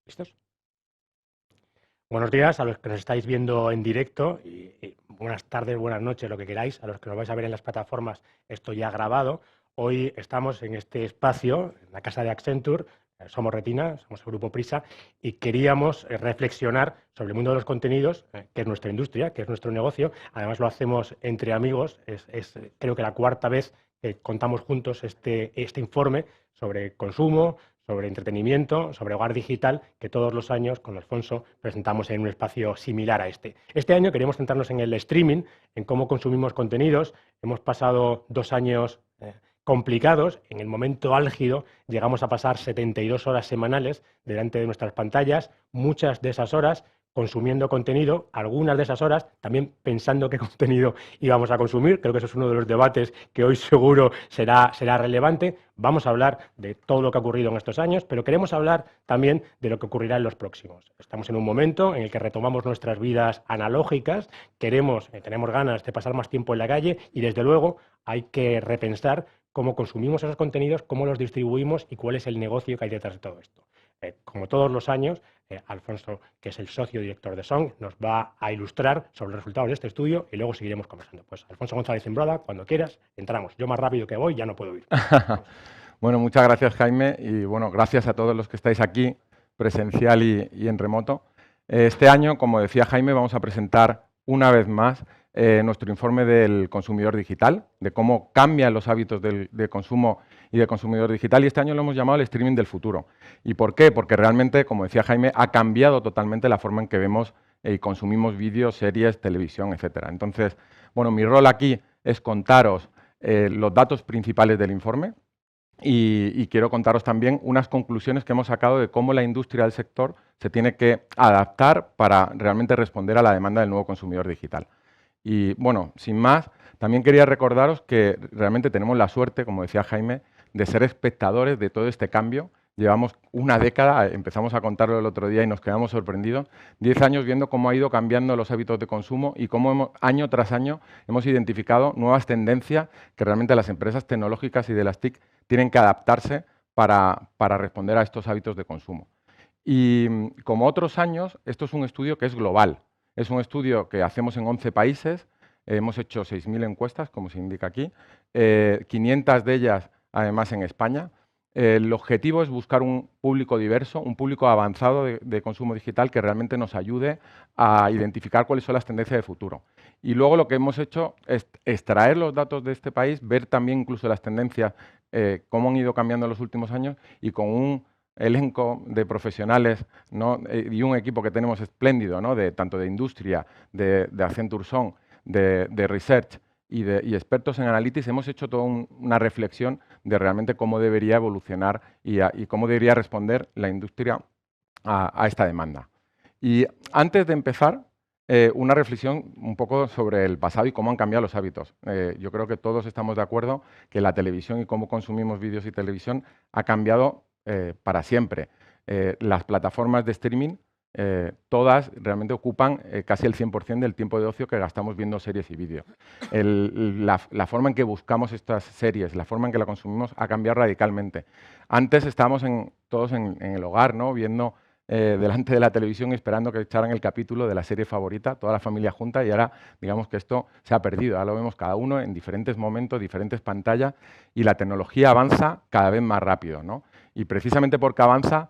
¿Listos? Buenos días a los que nos estáis viendo en directo y buenas tardes, buenas noches, lo que queráis. A los que nos vais a ver en las plataformas, esto ya grabado. Hoy estamos en este espacio, en la casa de Accenture, somos Retina, somos el Grupo Prisa, y queríamos reflexionar sobre el mundo de los contenidos, que es nuestra industria, que es nuestro negocio. Además lo hacemos entre amigos, creo que la cuarta vez que contamos juntos este informe sobre consumo, sobre entretenimiento, sobre hogar digital, que todos los años con Alfonso presentamos en un espacio similar a este. Este año queremos centrarnos en el streaming, en cómo consumimos contenidos. Hemos pasado 2 años complicados. En el momento álgido llegamos a pasar 72 horas semanales delante de nuestras pantallas, muchas de esas horas consumiendo contenido, algunas de esas horas también pensando qué contenido íbamos a consumir. Creo que eso es uno de los debates que hoy seguro será relevante. Vamos a hablar de todo lo que ha ocurrido en estos años, pero queremos hablar también de lo que ocurrirá en los próximos. Estamos en un momento en el que retomamos nuestras vidas analógicas, tenemos ganas de pasar más tiempo en la calle y desde luego hay que repensar cómo consumimos esos contenidos, cómo los distribuimos y cuál es el negocio que hay detrás de todo esto. Como todos los años, Alfonso, que es el socio director de Song, nos va a ilustrar sobre los resultados de este estudio y luego seguiremos conversando. Pues Alfonso González Imbroda, cuando quieras, entramos. Yo más rápido que voy, ya no puedo ir. Bueno, muchas gracias, Jaime, y bueno, gracias a todos los que estáis aquí, presencial y en remoto. Este año, como decía Jaime, vamos a presentar una vez más nuestro informe del consumidor digital, de cómo cambian los hábitos de consumo y del consumidor digital, y este año lo hemos llamado el streaming del futuro. ¿Y por qué? Porque realmente, como decía Jaime, ha cambiado totalmente la forma en que vemos y consumimos vídeos, series, televisión, etcétera. Entonces, bueno, mi rol aquí es contaros los datos principales del informe, y quiero contaros también unas conclusiones que hemos sacado de cómo la industria del sector se tiene que adaptar para realmente responder a la demanda del nuevo consumidor digital. Y bueno, sin más, también quería recordaros que realmente tenemos la suerte, como decía Jaime, de ser espectadores de todo este cambio. Llevamos una década, empezamos a contarlo el otro día y nos quedamos sorprendidos, 10 años viendo cómo ha ido cambiando los hábitos de consumo y cómo año tras año hemos identificado nuevas tendencias que realmente las empresas tecnológicas y de las TIC tienen que adaptarse para responder a estos hábitos de consumo. Y como otros años, esto es un estudio que es global. Es un estudio que hacemos en 11 países, hemos hecho 6.000 encuestas, como se indica aquí, 500 de ellas además en España. El objetivo es buscar un público diverso, un público avanzado de consumo digital que realmente nos ayude a identificar cuáles son las tendencias de futuro. Y luego lo que hemos hecho es extraer los datos de este país, ver también incluso las tendencias, cómo han ido cambiando en los últimos años y con un elenco de profesionales, ¿no? Y un equipo que tenemos espléndido, ¿no? Tanto de industria, de Accenture Song, de research y expertos en analytics, hemos hecho toda una reflexión de realmente cómo debería evolucionar y cómo debería responder la industria a esta demanda. Y antes de empezar, una reflexión un poco sobre el pasado y cómo han cambiado los hábitos. Yo creo que todos estamos de acuerdo que la televisión y cómo consumimos vídeos y televisión ha cambiado para siempre. Las plataformas de streaming, todas realmente ocupan casi el 100% del tiempo de ocio que gastamos viendo series y vídeos. La forma en que buscamos estas series, la forma en que la consumimos ha cambiado radicalmente. Antes estábamos todos en el hogar, ¿no? Viendo delante de la televisión esperando que echaran el capítulo de la serie favorita, toda la familia junta, y ahora digamos que esto se ha perdido. Ahora lo vemos cada uno en diferentes momentos, diferentes pantallas, y la tecnología avanza cada vez más rápido, ¿no? Y precisamente porque avanza,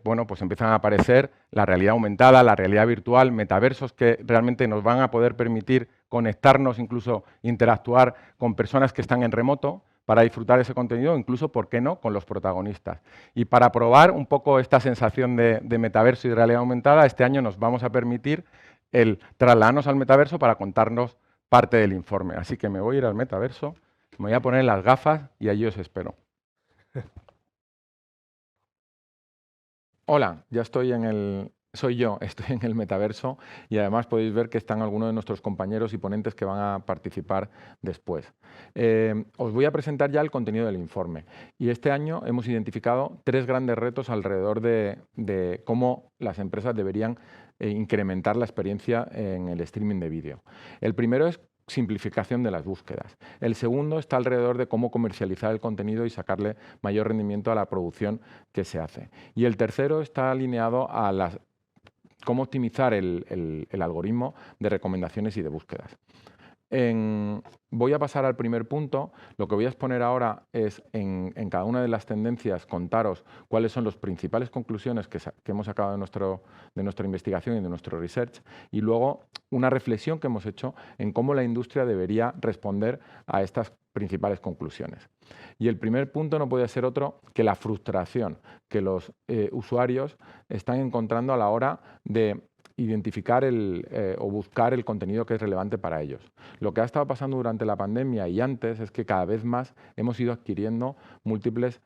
bueno, pues empiezan a aparecer la realidad aumentada, la realidad virtual, metaversos que realmente nos van a poder permitir conectarnos, incluso interactuar con personas que están en remoto para disfrutar ese contenido, incluso, ¿por qué no?, con los protagonistas. Y para probar un poco esta sensación de metaverso y realidad aumentada, este año nos vamos a permitir el trasladarnos al metaverso para contarnos parte del informe. Así que me voy a ir al metaverso, me voy a poner las gafas y allí os espero. Hola, ya estoy soy yo, estoy en el metaverso y además podéis ver que están algunos de nuestros compañeros y ponentes que van a participar después. Os voy a presentar ya el contenido del informe y este año hemos identificado 3 grandes retos alrededor de cómo las empresas deberían incrementar la experiencia en el streaming de vídeo. El primero es simplificación de las búsquedas. El segundo está alrededor de cómo comercializar el contenido y sacarle mayor rendimiento a la producción que se hace. Y el tercero está alineado a cómo optimizar el algoritmo de recomendaciones y de búsquedas. Voy a pasar al primer punto. Lo que voy a exponer ahora es en cada una de las tendencias contaros cuáles son las principales conclusiones que hemos sacado de nuestra investigación y de nuestro research, y luego una reflexión que hemos hecho en cómo la industria debería responder a estas principales conclusiones. Y el primer punto no puede ser otro que la frustración que los usuarios están encontrando a la hora de identificar o buscar el contenido que es relevante para ellos. Lo que ha estado pasando durante la pandemia y antes es que cada vez más hemos ido adquiriendo múltiples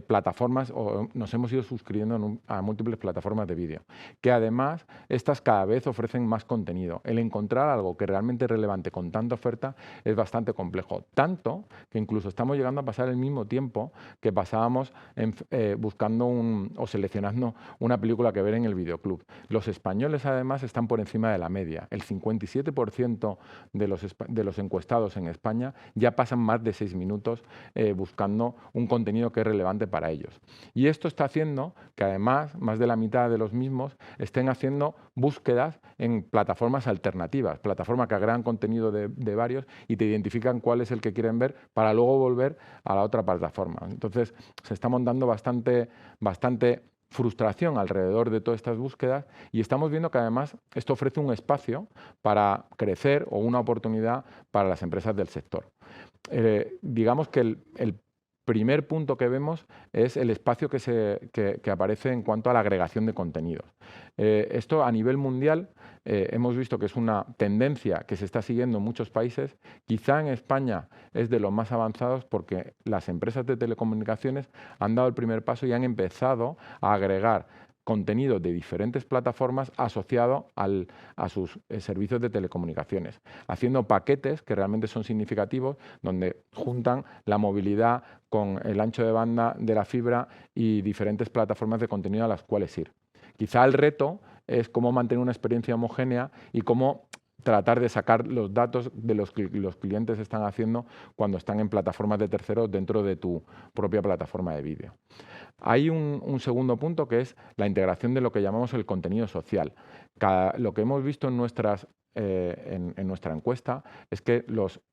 plataformas, o nos hemos ido suscribiendo a múltiples plataformas de vídeo, que además estas cada vez ofrecen más contenido. El encontrar algo que realmente es relevante con tanta oferta es bastante complejo, tanto que incluso estamos llegando a pasar el mismo tiempo que pasábamos buscando o seleccionando una película que ver en el videoclub. Los españoles además están por encima de la media. El 57% de los encuestados en España ya pasan más de 6 minutos buscando un contenido que es relevante para ellos. Y esto está haciendo que además más de la mitad de los mismos estén haciendo búsquedas en plataformas alternativas, plataformas que agregan contenido de varios y te identifican cuál es el que quieren ver para luego volver a la otra plataforma. Entonces se está montando bastante frustración alrededor de todas estas búsquedas, y estamos viendo que además esto ofrece un espacio para crecer o una oportunidad para las empresas del sector. Digamos que el primer punto que vemos es el espacio que aparece en cuanto a la agregación de contenidos. Esto a nivel mundial hemos visto que es una tendencia que se está siguiendo en muchos países. Quizá en España es de los más avanzados porque las empresas de telecomunicaciones han dado el primer paso y han empezado a agregar contenido de diferentes plataformas asociado a sus servicios de telecomunicaciones, haciendo paquetes que realmente son significativos, donde juntan la movilidad con el ancho de banda de la fibra y diferentes plataformas de contenido a las cuales ir. Quizá el reto es cómo mantener una experiencia homogénea y cómo tratar de sacar los datos de los que los clientes están haciendo cuando están en plataformas de terceros dentro de tu propia plataforma de vídeo. Hay un segundo punto que es la integración de lo que llamamos el contenido social. Lo que hemos visto en nuestra encuesta es que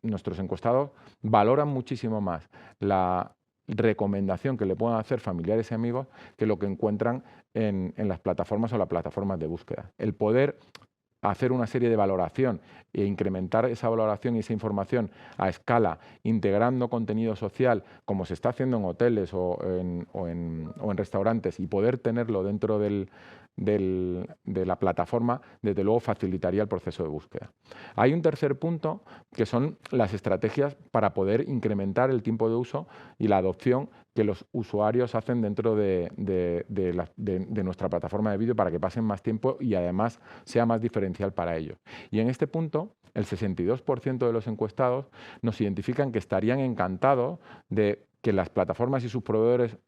nuestros encuestados valoran muchísimo más la recomendación que le puedan hacer familiares y amigos que lo que encuentran en las plataformas o las plataformas de búsqueda. El poder hacer una serie de valoración e incrementar esa valoración y esa información a escala, integrando contenido social, como se está haciendo en hoteles o en restaurantes, y poder tenerlo dentro de la plataforma, desde luego facilitaría el proceso de búsqueda. Hay un tercer punto, que son las estrategias para poder incrementar el tiempo de uso y la adopción que los usuarios hacen dentro de nuestra plataforma de vídeo, para que pasen más tiempo y además sea más diferencial para ellos. Y en este punto, el 62% de los encuestados nos identifican que estarían encantados de que las plataformas y sus proveedores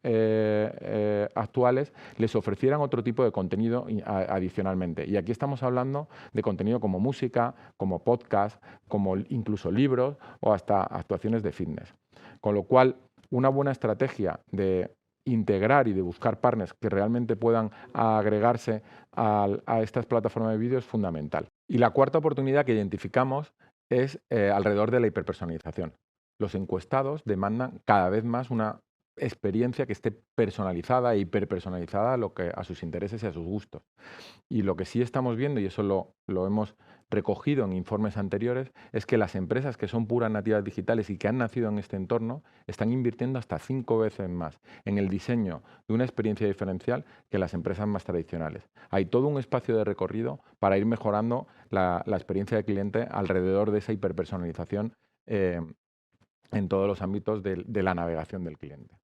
actuales les ofrecieran otro tipo de contenido adicionalmente. Y aquí estamos hablando de contenido como música, como podcast, como incluso libros o hasta actuaciones de fitness. Con lo cual, una buena estrategia de integrar y de buscar partners que realmente puedan agregarse a estas plataformas de vídeo es fundamental. Y la cuarta oportunidad que identificamos es alrededor de la hiperpersonalización. Los encuestados demandan cada vez más una experiencia que esté personalizada e hiperpersonalizada a sus intereses y a sus gustos. Y lo que sí estamos viendo, y eso lo hemos recogido en informes anteriores, es que las empresas que son puras nativas digitales y que han nacido en este entorno están invirtiendo hasta 5 veces más en el diseño de una experiencia diferencial que las empresas más tradicionales. Hay todo un espacio de recorrido para ir mejorando la experiencia de cliente alrededor de esa hiperpersonalización en todos los ámbitos de la navegación del cliente.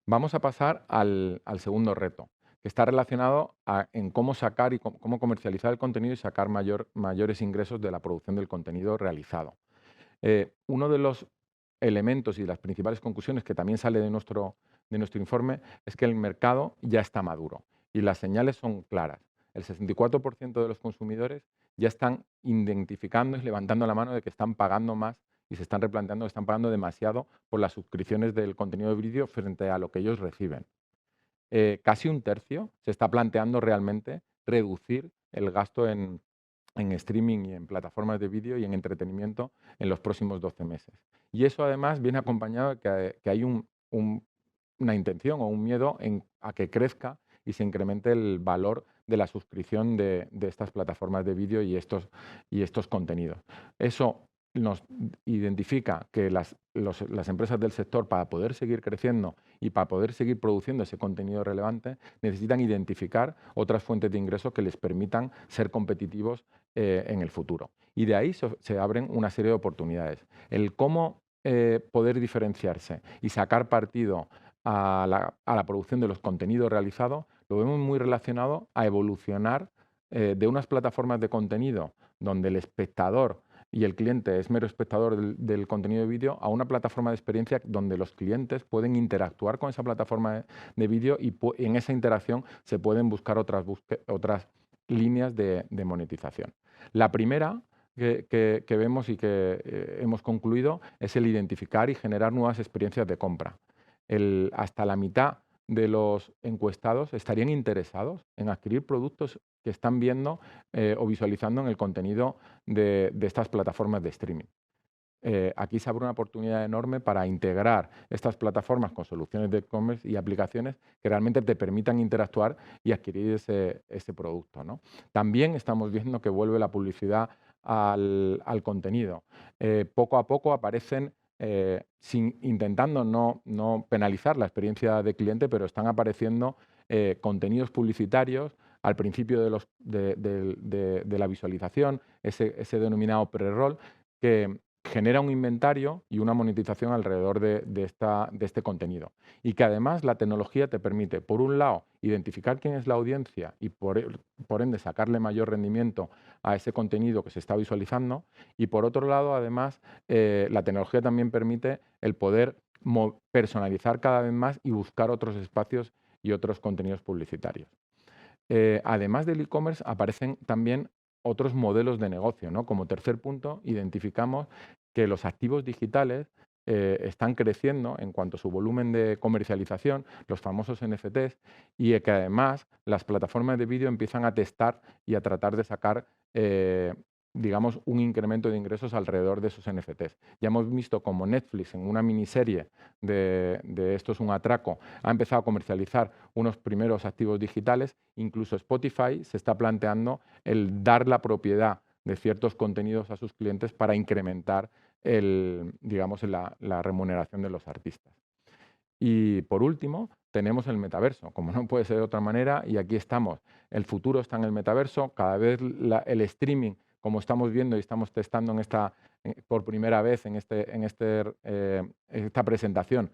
Vamos a pasar al segundo reto, que está relacionado en cómo sacar y cómo comercializar el contenido y sacar mayores ingresos de la producción del contenido realizado. Uno de los elementos y las principales conclusiones que también sale de nuestro informe es que el mercado ya está maduro y las señales son claras. El 64% de los consumidores ya están identificando y levantando la mano de que están pagando más y se están replanteando que están pagando demasiado por las suscripciones del contenido de vídeo frente a lo que ellos reciben. Casi un tercio se está planteando realmente reducir el gasto en streaming y en plataformas de vídeo y en entretenimiento en los próximos 12 meses. Y eso además viene acompañado de que hay una intención o un miedo a que crezca y se incremente el valor de la suscripción de estas plataformas de vídeo y estos contenidos. Eso nos identifica que las empresas del sector, para poder seguir creciendo y para poder seguir produciendo ese contenido relevante, necesitan identificar otras fuentes de ingresos que les permitan ser competitivos en el futuro. Y de ahí se abren una serie de oportunidades. El cómo poder diferenciarse y sacar partido a la producción de los contenidos realizados, lo vemos muy relacionado a evolucionar de unas plataformas de contenido donde el espectador y el cliente es mero espectador del contenido de vídeo, a una plataforma de experiencia donde los clientes pueden interactuar con esa plataforma de vídeo y en esa interacción se pueden buscar otras líneas de monetización. La primera que vemos y que hemos concluido es el identificar y generar nuevas experiencias de compra. Hasta la mitad de los encuestados estarían interesados en adquirir productos que están viendo o visualizando en el contenido de estas plataformas de streaming. Aquí se abre una oportunidad enorme para integrar estas plataformas con soluciones de e-commerce y aplicaciones que realmente te permitan interactuar y adquirir ese producto, ¿no? También estamos viendo que vuelve la publicidad al contenido. Poco a poco aparecen, intentando no penalizar la experiencia de cliente, pero están apareciendo contenidos publicitarios al principio de la visualización, ese denominado pre-roll, que genera un inventario y una monetización alrededor de este contenido. Y que además la tecnología te permite, por un lado, identificar quién es la audiencia y por ende sacarle mayor rendimiento a ese contenido que se está visualizando. Y por otro lado, además, la tecnología también permite el poder personalizar cada vez más y buscar otros espacios y otros contenidos publicitarios. Además del e-commerce, aparecen también otros modelos de negocio, ¿no? Como tercer punto, identificamos que los activos digitales están creciendo en cuanto a su volumen de comercialización, los famosos NFTs, y que además las plataformas de vídeo empiezan a testar y a tratar de sacar digamos, un incremento de ingresos alrededor de esos NFTs. Ya hemos visto como Netflix, en una miniserie de Esto es un atraco, ha empezado a comercializar unos primeros activos digitales. Incluso Spotify se está planteando el dar la propiedad de ciertos contenidos a sus clientes para incrementar digamos, la remuneración de los artistas. Y por último, tenemos el metaverso, como no puede ser de otra manera, y aquí estamos. El futuro está en el metaverso, cada vez el streaming, como estamos viendo y estamos testando por primera vez en esta presentación,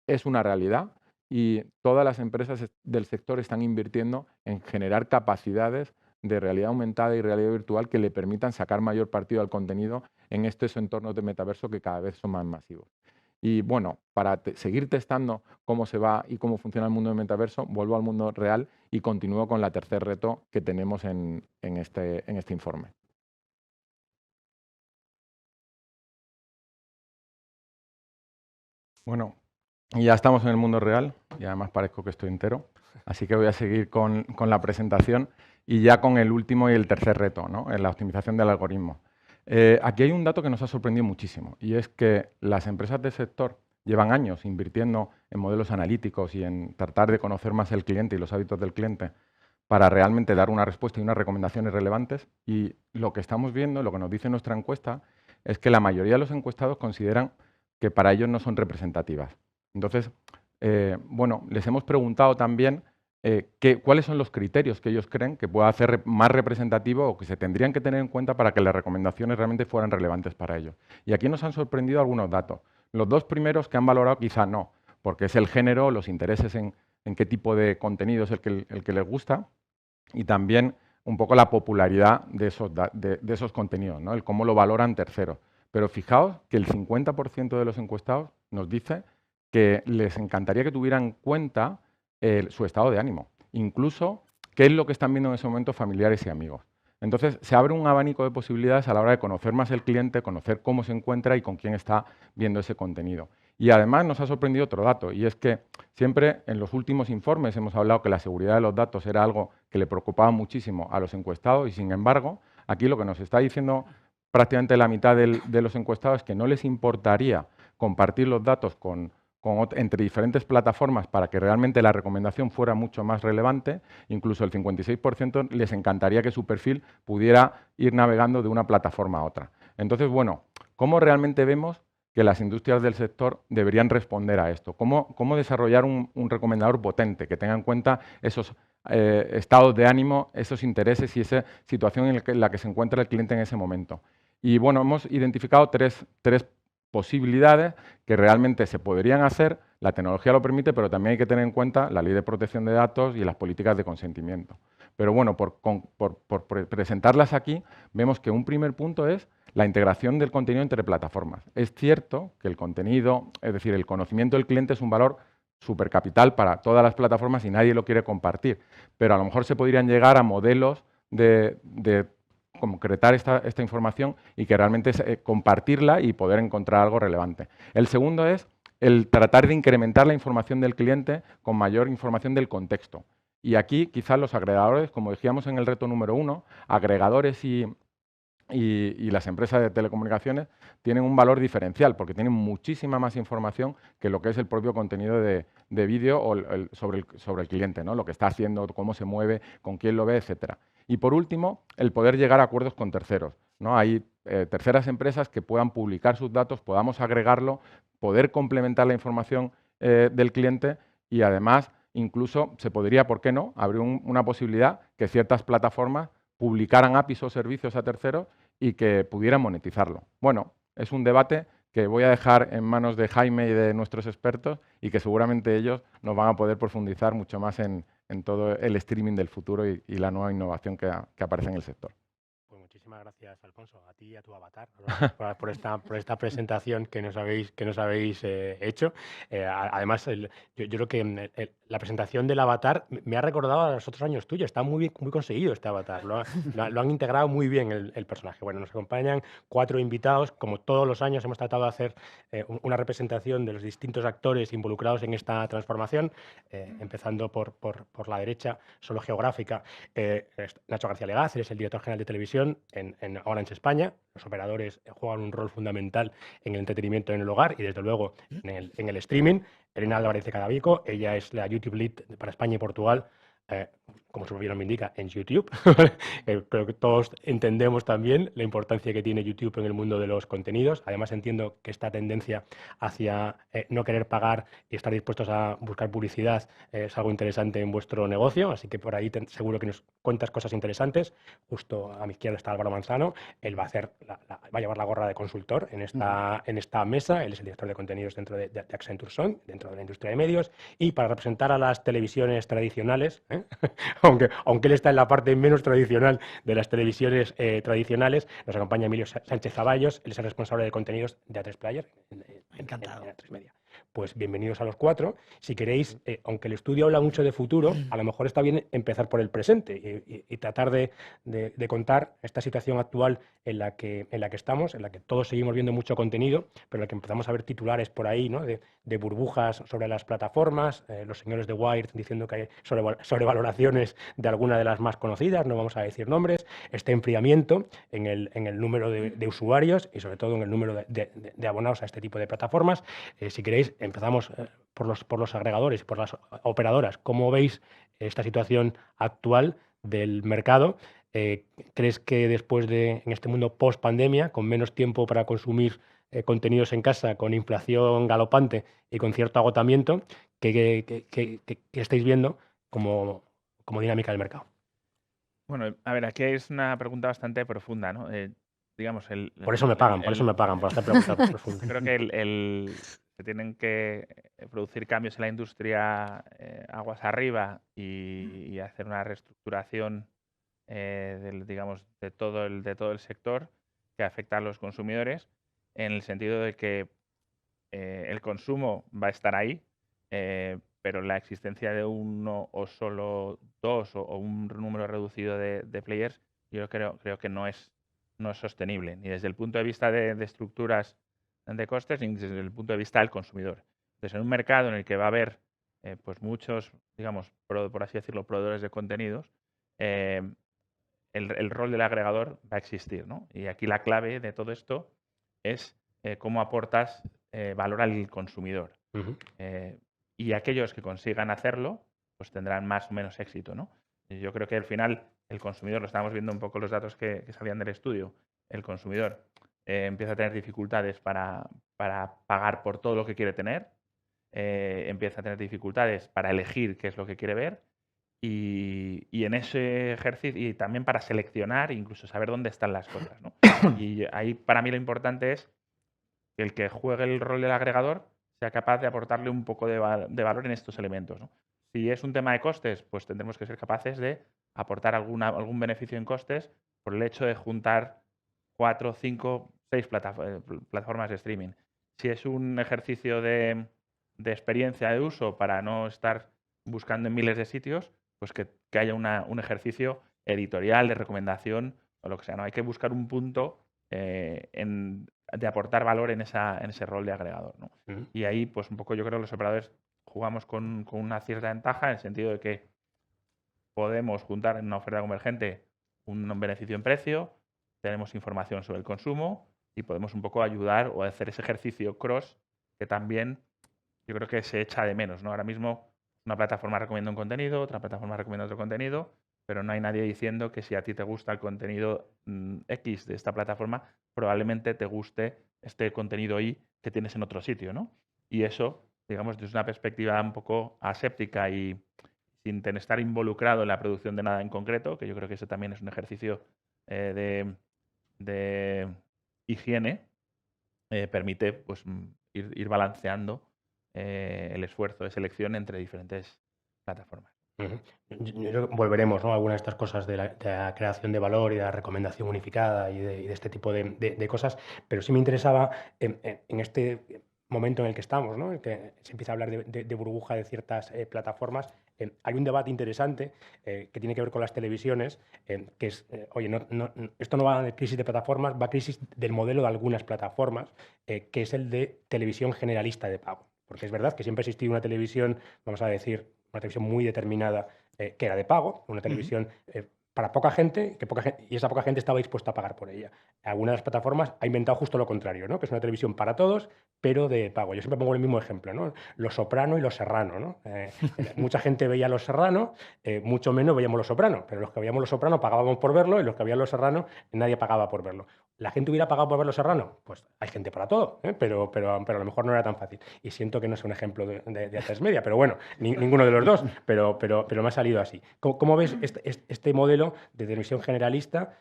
es una realidad y todas las empresas del sector están invirtiendo en generar capacidades de realidad aumentada y realidad virtual que le permitan sacar mayor partido al contenido en estos entornos de metaverso que cada vez son más masivos. Y bueno, para seguir testando cómo se va y cómo funciona el mundo del metaverso, vuelvo al mundo real y continúo con la tercer reto que tenemos en este informe. Bueno, y ya estamos en el mundo real y además parezco que estoy entero, así que voy a seguir con la presentación y ya con el último y el tercer reto, ¿no? En la optimización del algoritmo. Aquí hay un dato que nos ha sorprendido muchísimo y es que las empresas del sector llevan años invirtiendo en modelos analíticos y en tratar de conocer más el cliente y los hábitos del cliente para realmente dar una respuesta y unas recomendaciones relevantes. Y lo que estamos viendo, lo que nos dice nuestra encuesta, es que la mayoría de los encuestados consideran que para ellos no son representativas. Entonces, bueno, les hemos preguntado también cuáles son los criterios que ellos creen que pueda hacer más representativo o que se tendrían que tener en cuenta para que las recomendaciones realmente fueran relevantes para ellos. Y aquí nos han sorprendido algunos datos. Los dos primeros que han valorado quizá no, porque es el género, los intereses en qué tipo de contenido es el que les gusta y también un poco la popularidad de esos contenidos, ¿no? El cómo lo valoran terceros. Pero fijaos que el 50% de los encuestados nos dice que les encantaría que tuvieran en cuenta su estado de ánimo, incluso qué es lo que están viendo en ese momento familiares y amigos. Entonces, se abre un abanico de posibilidades a la hora de conocer más el cliente, conocer cómo se encuentra y con quién está viendo ese contenido. Y además nos ha sorprendido otro dato, y es que siempre en los últimos informes hemos hablado que la seguridad de los datos era algo que le preocupaba muchísimo a los encuestados, y sin embargo, aquí lo que nos está diciendo prácticamente la mitad de los encuestados es que no les importaría compartir los datos entre diferentes plataformas para que realmente la recomendación fuera mucho más relevante. Incluso el 56% les encantaría que su perfil pudiera ir navegando de una plataforma a otra. Entonces, bueno, ¿cómo realmente vemos que las industrias del sector deberían responder a esto? ¿Cómo desarrollar un recomendador potente que tenga en cuenta esos estados de ánimo, esos intereses y esa situación en la que se encuentra el cliente en ese momento? Y bueno, hemos identificado tres posibilidades que realmente se podrían hacer, la tecnología lo permite, pero también hay que tener en cuenta la ley de protección de datos y las políticas de consentimiento. Pero bueno, por presentarlas aquí, vemos que un primer punto es la integración del contenido entre plataformas. Es cierto que el contenido, es decir, el conocimiento del cliente es un valor supercapital para todas las plataformas y nadie lo quiere compartir, pero a lo mejor se podrían llegar a modelos de concretar esta información y que realmente compartirla y poder encontrar algo relevante. El segundo es el tratar de incrementar la información del cliente con mayor información del contexto. Y aquí quizás los agregadores, como decíamos en el reto número 1, agregadores y las empresas de telecomunicaciones tienen un valor diferencial porque tienen muchísima más información que lo que es el propio contenido de vídeo o sobre el cliente, ¿no? Lo que está haciendo, cómo se mueve, con quién lo ve, etcétera. Y por último, el poder llegar a acuerdos con terceros, ¿no? Hay terceras empresas que puedan publicar sus datos, podamos agregarlo, poder complementar la información del cliente y además incluso se podría, ¿por qué no?, abrir una posibilidad que ciertas plataformas publicaran APIs o servicios a terceros y que pudieran monetizarlo. Bueno, es un debate que voy a dejar en manos de Jaime y de nuestros expertos y que seguramente ellos nos van a poder profundizar mucho más en todo el streaming del futuro y la nueva innovación que aparece en el sector. Pues muchísimas gracias, Alfonso, a ti y a tu avatar por esta presentación que nos habéis hecho. Además, yo creo que la presentación del avatar me ha recordado a los otros años tuyos. Está muy conseguido este avatar. Lo han integrado muy bien el personaje. Bueno, nos acompañan 4 invitados. Como todos los años hemos tratado de hacer una representación de los distintos actores involucrados en esta transformación, empezando por la derecha, solo geográfica. Nacho García Legaz, es el director general de televisión en Orange España. Los operadores juegan un rol fundamental en el entretenimiento en el hogar y desde luego en el streaming. Elena Álvarez de Cadavico, ella es la YouTube Lead para España y Portugal, como su propio nombre indica, en YouTube. Creo que todos entendemos también la importancia que tiene YouTube en el mundo de los contenidos. Además entiendo que esta tendencia hacia no querer pagar y estar dispuestos a buscar publicidad es algo interesante en vuestro negocio, así que por ahí seguro que nos cuentas cosas interesantes. Justo a mi izquierda está Álvaro Manzano, él va a hacer va a llevar la gorra de consultor en esta mesa. Él es el director de contenidos dentro de Accenture Song, dentro de la industria de medios, y para representar a las televisiones tradicionales, aunque él está en la parte menos tradicional de las televisiones tradicionales, nos acompaña Emilio Sánchez Zaballos, él es el responsable de contenidos de A3 Player Encantado. en A3 Media. Pues bienvenidos a los 4. Si queréis, aunque el estudio habla mucho de futuro, a lo mejor está bien empezar por el presente y tratar de contar esta situación actual en la que estamos, en la que todos seguimos viendo mucho contenido, pero en la que empezamos a ver titulares por ahí, ¿no?, de burbujas sobre las plataformas, los señores de Wired diciendo que hay sobrevaloraciones de alguna de las más conocidas, no vamos a decir nombres, este enfriamiento en el número de usuarios y sobre todo en el número de abonados a este tipo de plataformas. Si queréis, empezamos por los agregadores y por las operadoras. ¿Cómo veis esta situación actual del mercado? ¿Crees que después en este mundo post-pandemia, con menos tiempo para consumir contenidos en casa, con inflación galopante y con cierto agotamiento, que estáis viendo como dinámica del mercado? Bueno, a ver, aquí es una pregunta bastante profunda, ¿no? Digamos, Por eso me pagan, por hacer preguntas profundas. Yo creo que se tienen que producir cambios en la industria aguas arriba y hacer una reestructuración digamos, de todo el sector que afecta a los consumidores, en el sentido de que el consumo va a estar ahí, pero la existencia de uno o solo dos o un número reducido de players yo creo que no es sostenible, ni desde el punto de vista de estructuras de costes, ni desde el punto de vista del consumidor. Entonces, en un mercado en el que va a haber pues muchos, digamos, por así decirlo, proveedores de contenidos, eh, el rol del agregador va a existir, ¿no? Y aquí la clave de todo esto es cómo aportas valor al consumidor. Ujú. Y aquellos que consigan hacerlo, pues tendrán más o menos éxito, ¿no? Y yo creo que al final el consumidor, lo estábamos viendo un poco los datos que salían del estudio, el consumidor empieza a tener dificultades para pagar por todo lo que quiere tener, empieza a tener dificultades para elegir qué es lo que quiere ver y en ese ejercicio, y también para seleccionar e incluso saber dónde están las cosas, ¿no? Y ahí para mí lo importante es que el que juegue el rol del agregador sea capaz de aportarle un poco de valor en estos elementos, ¿no? Si es un tema de costes, pues tendremos que ser capaces de aportar algún beneficio en costes por el hecho de juntar 4, 5, 6 plataformas de streaming. Si es un ejercicio de experiencia de uso para no estar buscando en miles de sitios, pues que haya un ejercicio editorial de recomendación o lo que sea, ¿no? Hay que buscar un punto de aportar valor en ese rol de agregador, ¿no? Ujú. Y ahí, pues un poco yo creo que los operadores jugamos con una cierta ventaja en el sentido de que podemos juntar en una oferta convergente un beneficio en precio, tenemos información sobre el consumo y podemos un poco ayudar o hacer ese ejercicio cross que también yo creo que se echa de menos, ¿no? Ahora mismo una plataforma recomienda un contenido, otra plataforma recomienda otro contenido, pero no hay nadie diciendo que si a ti te gusta el contenido X de esta plataforma, probablemente te guste este contenido Y que tienes en otro sitio, ¿no? Y eso, digamos, desde una perspectiva un poco aséptica y sin estar involucrado en la producción de nada en concreto, que yo creo que ese también es un ejercicio de higiene, permite pues, ir balanceando el esfuerzo de selección entre diferentes plataformas. Ujú. Yo creo que volveremos, ¿no? a algunas de estas cosas de la creación de valor y de la recomendación unificada y de este tipo de cosas, pero sí me interesaba en este momento en el que estamos, ¿no? En que se empieza a hablar de burbuja de ciertas plataformas. Hay un debate interesante que tiene que ver con las televisiones, que es, oye, esto no va de crisis de plataformas, va a crisis del modelo de algunas plataformas, que es el de televisión generalista de pago. Porque es verdad que siempre ha existido una televisión, vamos a decir, una televisión muy determinada que era de pago, una televisión para poca gente, y esa poca gente estaba dispuesta a pagar por ella. Alguna de las plataformas ha inventado justo lo contrario, ¿no? Que es una televisión para todos, pero de pago. Yo siempre pongo el mismo ejemplo, ¿no? Los Soprano y Los Serrano, ¿no? Mucha gente veía Los Serrano, mucho menos veíamos Los Soprano, pero los que veíamos Los Soprano pagábamos por verlo y los que veían Los Serrano nadie pagaba por verlo. ¿La gente hubiera pagado por ver Los Serrano? Pues hay gente para todo, pero a lo mejor no era tan fácil. Y siento que no es un ejemplo de A3 Media, pero bueno, ninguno de los dos, pero me ha salido así. ¿Cómo ves este modelo de televisión generalista,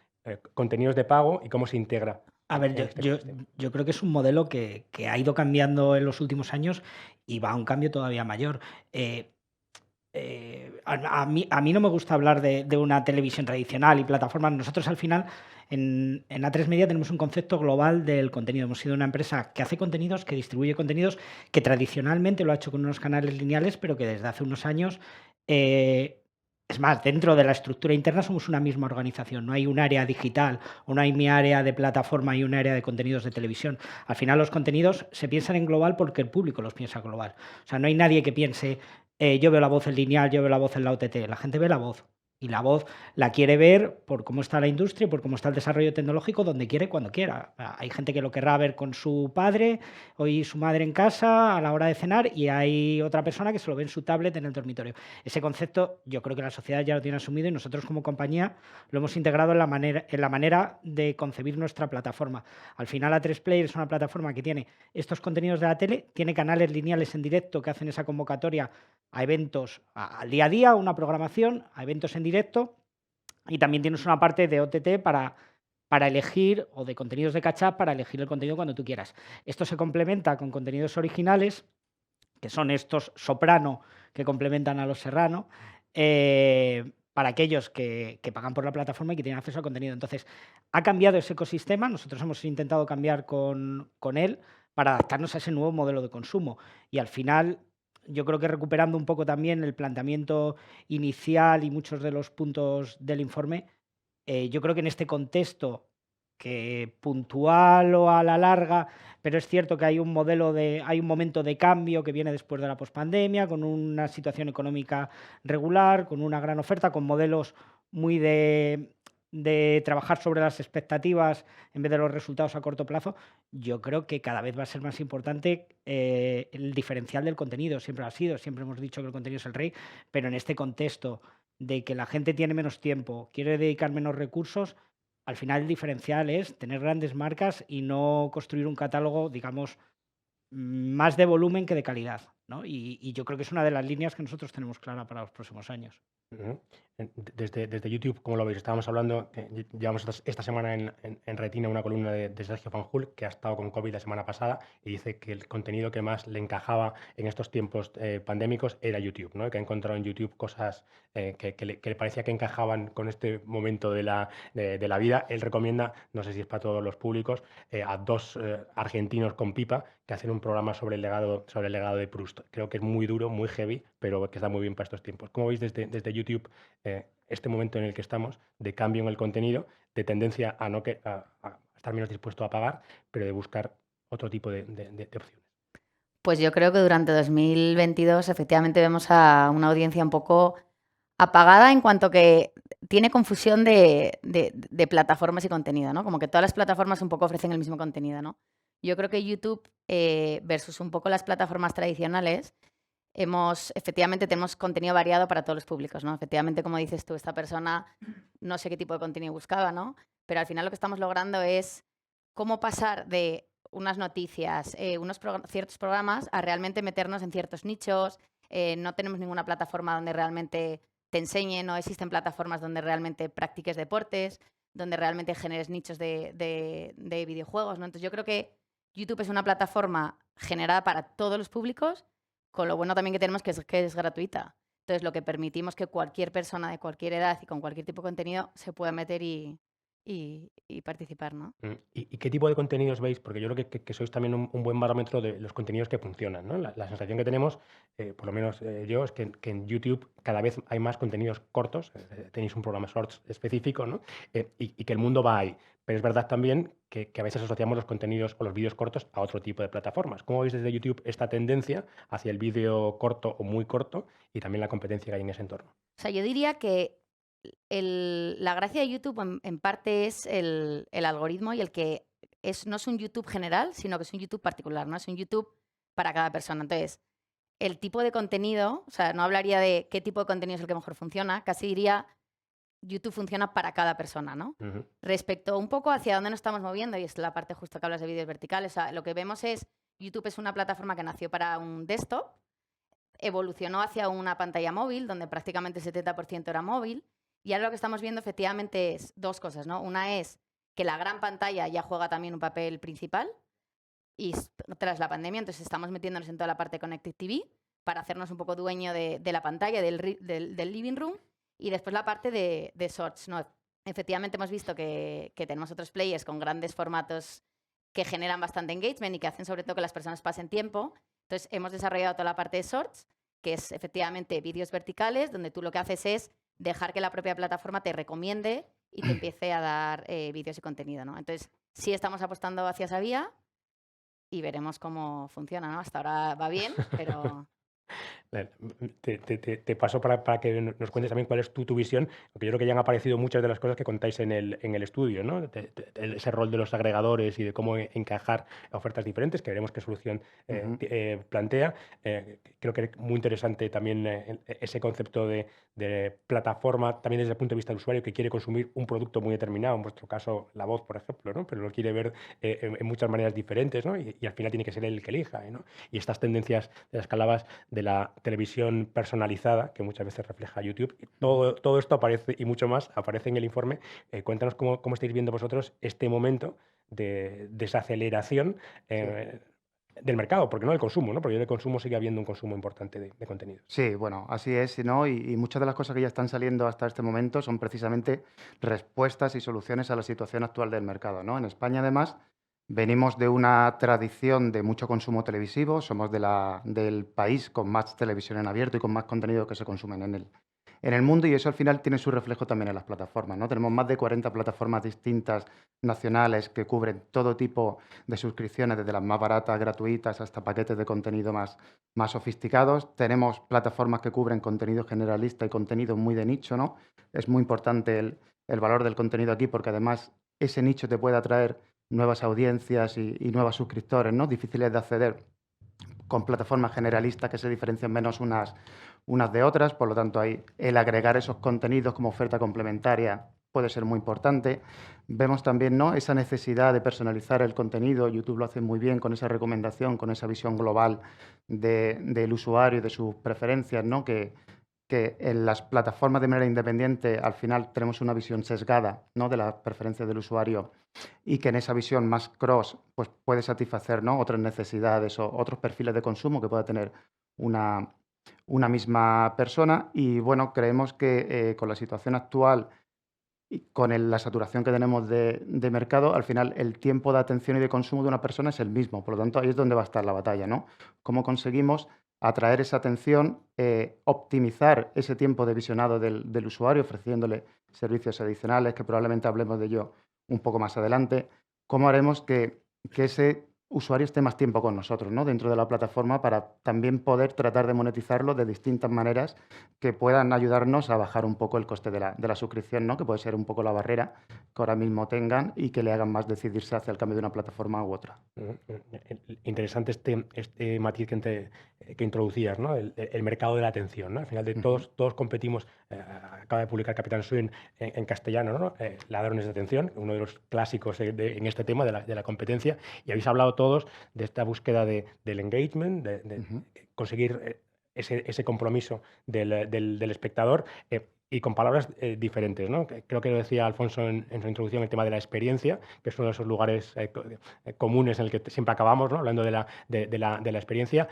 contenidos de pago y cómo se integra A ver, en este ecosistema? yo creo que es un modelo que ha ido cambiando en los últimos años y va a un cambio todavía mayor. A mí no me gusta hablar de una televisión tradicional y plataformas. Nosotros al final en A3 Media tenemos un concepto global del contenido. Hemos sido una empresa que hace contenidos, que distribuye contenidos, que tradicionalmente lo ha hecho con unos canales lineales, pero que desde hace unos años... es más, dentro de la estructura interna somos una misma organización. No hay un área digital o no hay mi área de plataforma y un área de contenidos de televisión. Al final los contenidos se piensan en global porque el público los piensa global. O sea, no hay nadie que piense yo veo la voz en lineal, yo veo la voz en la OTT. La gente ve la voz. Y la voz la quiere ver por cómo está la industria, por cómo está el desarrollo tecnológico, donde quiere, cuando quiera. Hay gente que lo querrá ver con su padre o su madre en casa a la hora de cenar y hay otra persona que se lo ve en su tablet en el dormitorio. Ese concepto yo creo que la sociedad ya lo tiene asumido y nosotros como compañía lo hemos integrado en la manera de concebir nuestra plataforma. Al final A3Player es una plataforma que tiene estos contenidos de la tele, tiene canales lineales en directo que hacen esa convocatoria a eventos al día a día, una programación, a eventos en directo, y también tienes una parte de OTT para elegir, o de contenidos de catch-up para elegir el contenido cuando tú quieras. Esto se complementa con contenidos originales, que son estos Soprano que complementan a Los Serrano, para aquellos que pagan por la plataforma y que tienen acceso al contenido. Entonces, ha cambiado ese ecosistema, nosotros hemos intentado cambiar con él para adaptarnos a ese nuevo modelo de consumo. Y al final, yo creo que recuperando un poco también el planteamiento inicial y muchos de los puntos del informe, Yo creo que en este contexto, que puntual o a la larga, pero es cierto que hay un momento de cambio que viene después de la pospandemia, con una situación económica regular, con una gran oferta, con modelos muy de trabajar sobre las expectativas en vez de los resultados a corto plazo. Yo creo que cada vez va a ser más importante el diferencial del contenido. Siempre lo ha sido, siempre hemos dicho que el contenido es el rey, pero en este contexto de que la gente tiene menos tiempo, quiere dedicar menos recursos, al final el diferencial es tener grandes marcas y no construir un catálogo, digamos, más de volumen que de calidad, ¿no? Y yo creo que es una de las líneas que nosotros tenemos clara para los próximos años. Ujú. Desde YouTube, ¿cómo lo veis? Estábamos hablando, llevamos esta semana en Retina una columna de Sergio Fanjul, que ha estado con COVID la semana pasada, y dice que el contenido que más le encajaba en estos tiempos pandémicos era YouTube, ¿no? Que ha encontrado en YouTube cosas que le parecía que encajaban con este momento de la vida. Él recomienda, no sé si es para todos los públicos, a dos argentinos con pipa que hacen un programa sobre el legado de Proust. Creo que es muy duro, muy heavy, pero que está muy bien para estos tiempos. ¿Cómo veis desde YouTube este momento en el que estamos de cambio en el contenido, de tendencia a estar menos dispuesto a pagar, pero de buscar otro tipo de opciones? Pues yo creo que durante 2022 efectivamente vemos a una audiencia un poco apagada en cuanto que tiene confusión de plataformas y contenido, ¿no? Como que todas las plataformas un poco ofrecen el mismo contenido, ¿no? Yo creo que YouTube versus un poco las plataformas tradicionales, efectivamente tenemos contenido variado para todos los públicos, ¿no? Efectivamente, como dices tú, esta persona no sé qué tipo de contenido buscaba, ¿no? Pero al final lo que estamos logrando es cómo pasar de unas noticias, ciertos programas, a realmente meternos en ciertos nichos. No tenemos ninguna plataforma donde realmente te enseñe, no existen plataformas donde realmente practiques deportes, donde realmente generes nichos de videojuegos, ¿no? Entonces yo creo que YouTube es una plataforma generada para todos los públicos, con lo bueno también que tenemos que es gratuita. Entonces lo que permitimos que cualquier persona de cualquier edad y con cualquier tipo de contenido se pueda meter y participar, ¿no? ¿Y qué tipo de contenidos veis? Porque yo creo que sois también un buen barómetro de los contenidos que funcionan, ¿no? La sensación que tenemos, por lo menos yo, es que en YouTube cada vez hay más contenidos cortos, tenéis un programa Shorts específico, ¿no? Y que el mundo va ahí. Pero es verdad también que a veces asociamos los contenidos o los vídeos cortos a otro tipo de plataformas. ¿Cómo veis desde YouTube esta tendencia hacia el vídeo corto o muy corto y también la competencia que hay en ese entorno? O sea, yo diría que la gracia de YouTube en parte es el algoritmo y el que no es un YouTube general, sino que es un YouTube particular, ¿no? Es un YouTube para cada persona. Entonces, el tipo de contenido, o sea, no hablaría de qué tipo de contenido es el que mejor funciona, casi diría YouTube funciona para cada persona, ¿no? Ujú. Respecto un poco hacia dónde nos estamos moviendo, y es la parte justo que hablas de vídeos verticales, o sea, lo que vemos es YouTube es una plataforma que nació para un desktop, evolucionó hacia una pantalla móvil, donde prácticamente el 70% era móvil, y ahora lo que estamos viendo efectivamente es dos cosas, ¿no? Una es que la gran pantalla ya juega también un papel principal, y tras la pandemia, entonces estamos metiéndonos en toda la parte de Connected TV para hacernos un poco dueño de la pantalla, del living room, y después la parte de Shorts, ¿no? Efectivamente hemos visto que tenemos otros players con grandes formatos que generan bastante engagement y que hacen sobre todo que las personas pasen tiempo. Entonces hemos desarrollado toda la parte de Shorts, que es efectivamente vídeos verticales, donde tú lo que haces es dejar que la propia plataforma te recomiende y te empiece a dar vídeos y contenido, ¿no? Entonces sí estamos apostando hacia esa vía y veremos cómo funciona, ¿no? Hasta ahora va bien, pero... Te paso para que nos cuentes también cuál es tu visión, porque yo creo que ya han aparecido muchas de las cosas que contáis en el estudio, ¿no? Ese rol de los agregadores y de cómo encajar ofertas diferentes, que veremos qué solución plantea. Creo que es muy interesante también ese concepto de plataforma, también desde el punto de vista del usuario que quiere consumir un producto muy determinado, en vuestro caso la voz, por ejemplo, ¿no? Pero lo quiere ver en muchas maneras diferentes, ¿no? Y al final tiene que ser él el que elija, ¿no? Y estas tendencias de las que hablabas de la televisión personalizada, que muchas veces refleja YouTube. Todo esto aparece y mucho más aparece en el informe. Cuéntanos cómo estáis viendo vosotros este momento de desaceleración del mercado, porque no del consumo, ¿no? Porque en el consumo sigue habiendo un consumo importante de contenidos. Sí, bueno, así es, ¿no? Y muchas de las cosas que ya están saliendo hasta este momento son precisamente respuestas y soluciones a la situación actual del mercado, ¿no? En España, además, venimos de una tradición de mucho consumo televisivo, somos del país con más televisión en abierto y con más contenido que se consumen en el mundo, y eso al final tiene su reflejo también en las plataformas, ¿no? Tenemos más de 40 plataformas distintas nacionales que cubren todo tipo de suscripciones, desde las más baratas, gratuitas, hasta paquetes de contenido más sofisticados. Tenemos plataformas que cubren contenido generalista y contenido muy de nicho, ¿no? Es muy importante el valor del contenido aquí, porque además ese nicho te puede atraer nuevas audiencias y nuevos suscriptores, ¿no? Difíciles de acceder con plataformas generalistas que se diferencian menos unas de otras. Por lo tanto, el agregar esos contenidos como oferta complementaria puede ser muy importante. Vemos también, ¿no?, esa necesidad de personalizar el contenido. YouTube lo hace muy bien con esa recomendación, con esa visión global del usuario y de sus preferencias, ¿no?, que en las plataformas de manera independiente al final tenemos una visión sesgada, ¿no?, de las preferencias del usuario, y que en esa visión más cross pues puede satisfacer, ¿no?, otras necesidades o otros perfiles de consumo que pueda tener una misma persona. Y bueno, creemos que con la situación actual y con la saturación que tenemos de mercado, al final el tiempo de atención y de consumo de una persona es el mismo. Por lo tanto, ahí es donde va a estar la batalla, ¿no? ¿Cómo conseguimos atraer esa atención, optimizar ese tiempo de visionado del usuario, ofreciéndole servicios adicionales, que probablemente hablemos de ello un poco más adelante? ¿Cómo haremos que ese usuario esté más tiempo con nosotros, ¿no?, dentro de la plataforma, para también poder tratar de monetizarlo de distintas maneras que puedan ayudarnos a bajar un poco el coste de la suscripción, ¿no?, que puede ser un poco la barrera que ahora mismo tengan y que le hagan más decidirse hacia el cambio de una plataforma u otra? Interesante este matiz que introducías, ¿no? El mercado de la atención, ¿no? Al final de todos competimos. Acaba de publicar Capitán Swing en castellano, ¿no? Ladrones de atención, uno de los clásicos en este tema de la competencia. Y habéis hablado todos de esta búsqueda del engagement, de conseguir ese compromiso del espectador. Y con palabras diferentes, ¿no? Creo que lo decía Alfonso en su introducción, el tema de la experiencia, que es uno de esos lugares comunes en el que siempre acabamos, ¿no?, hablando de la experiencia.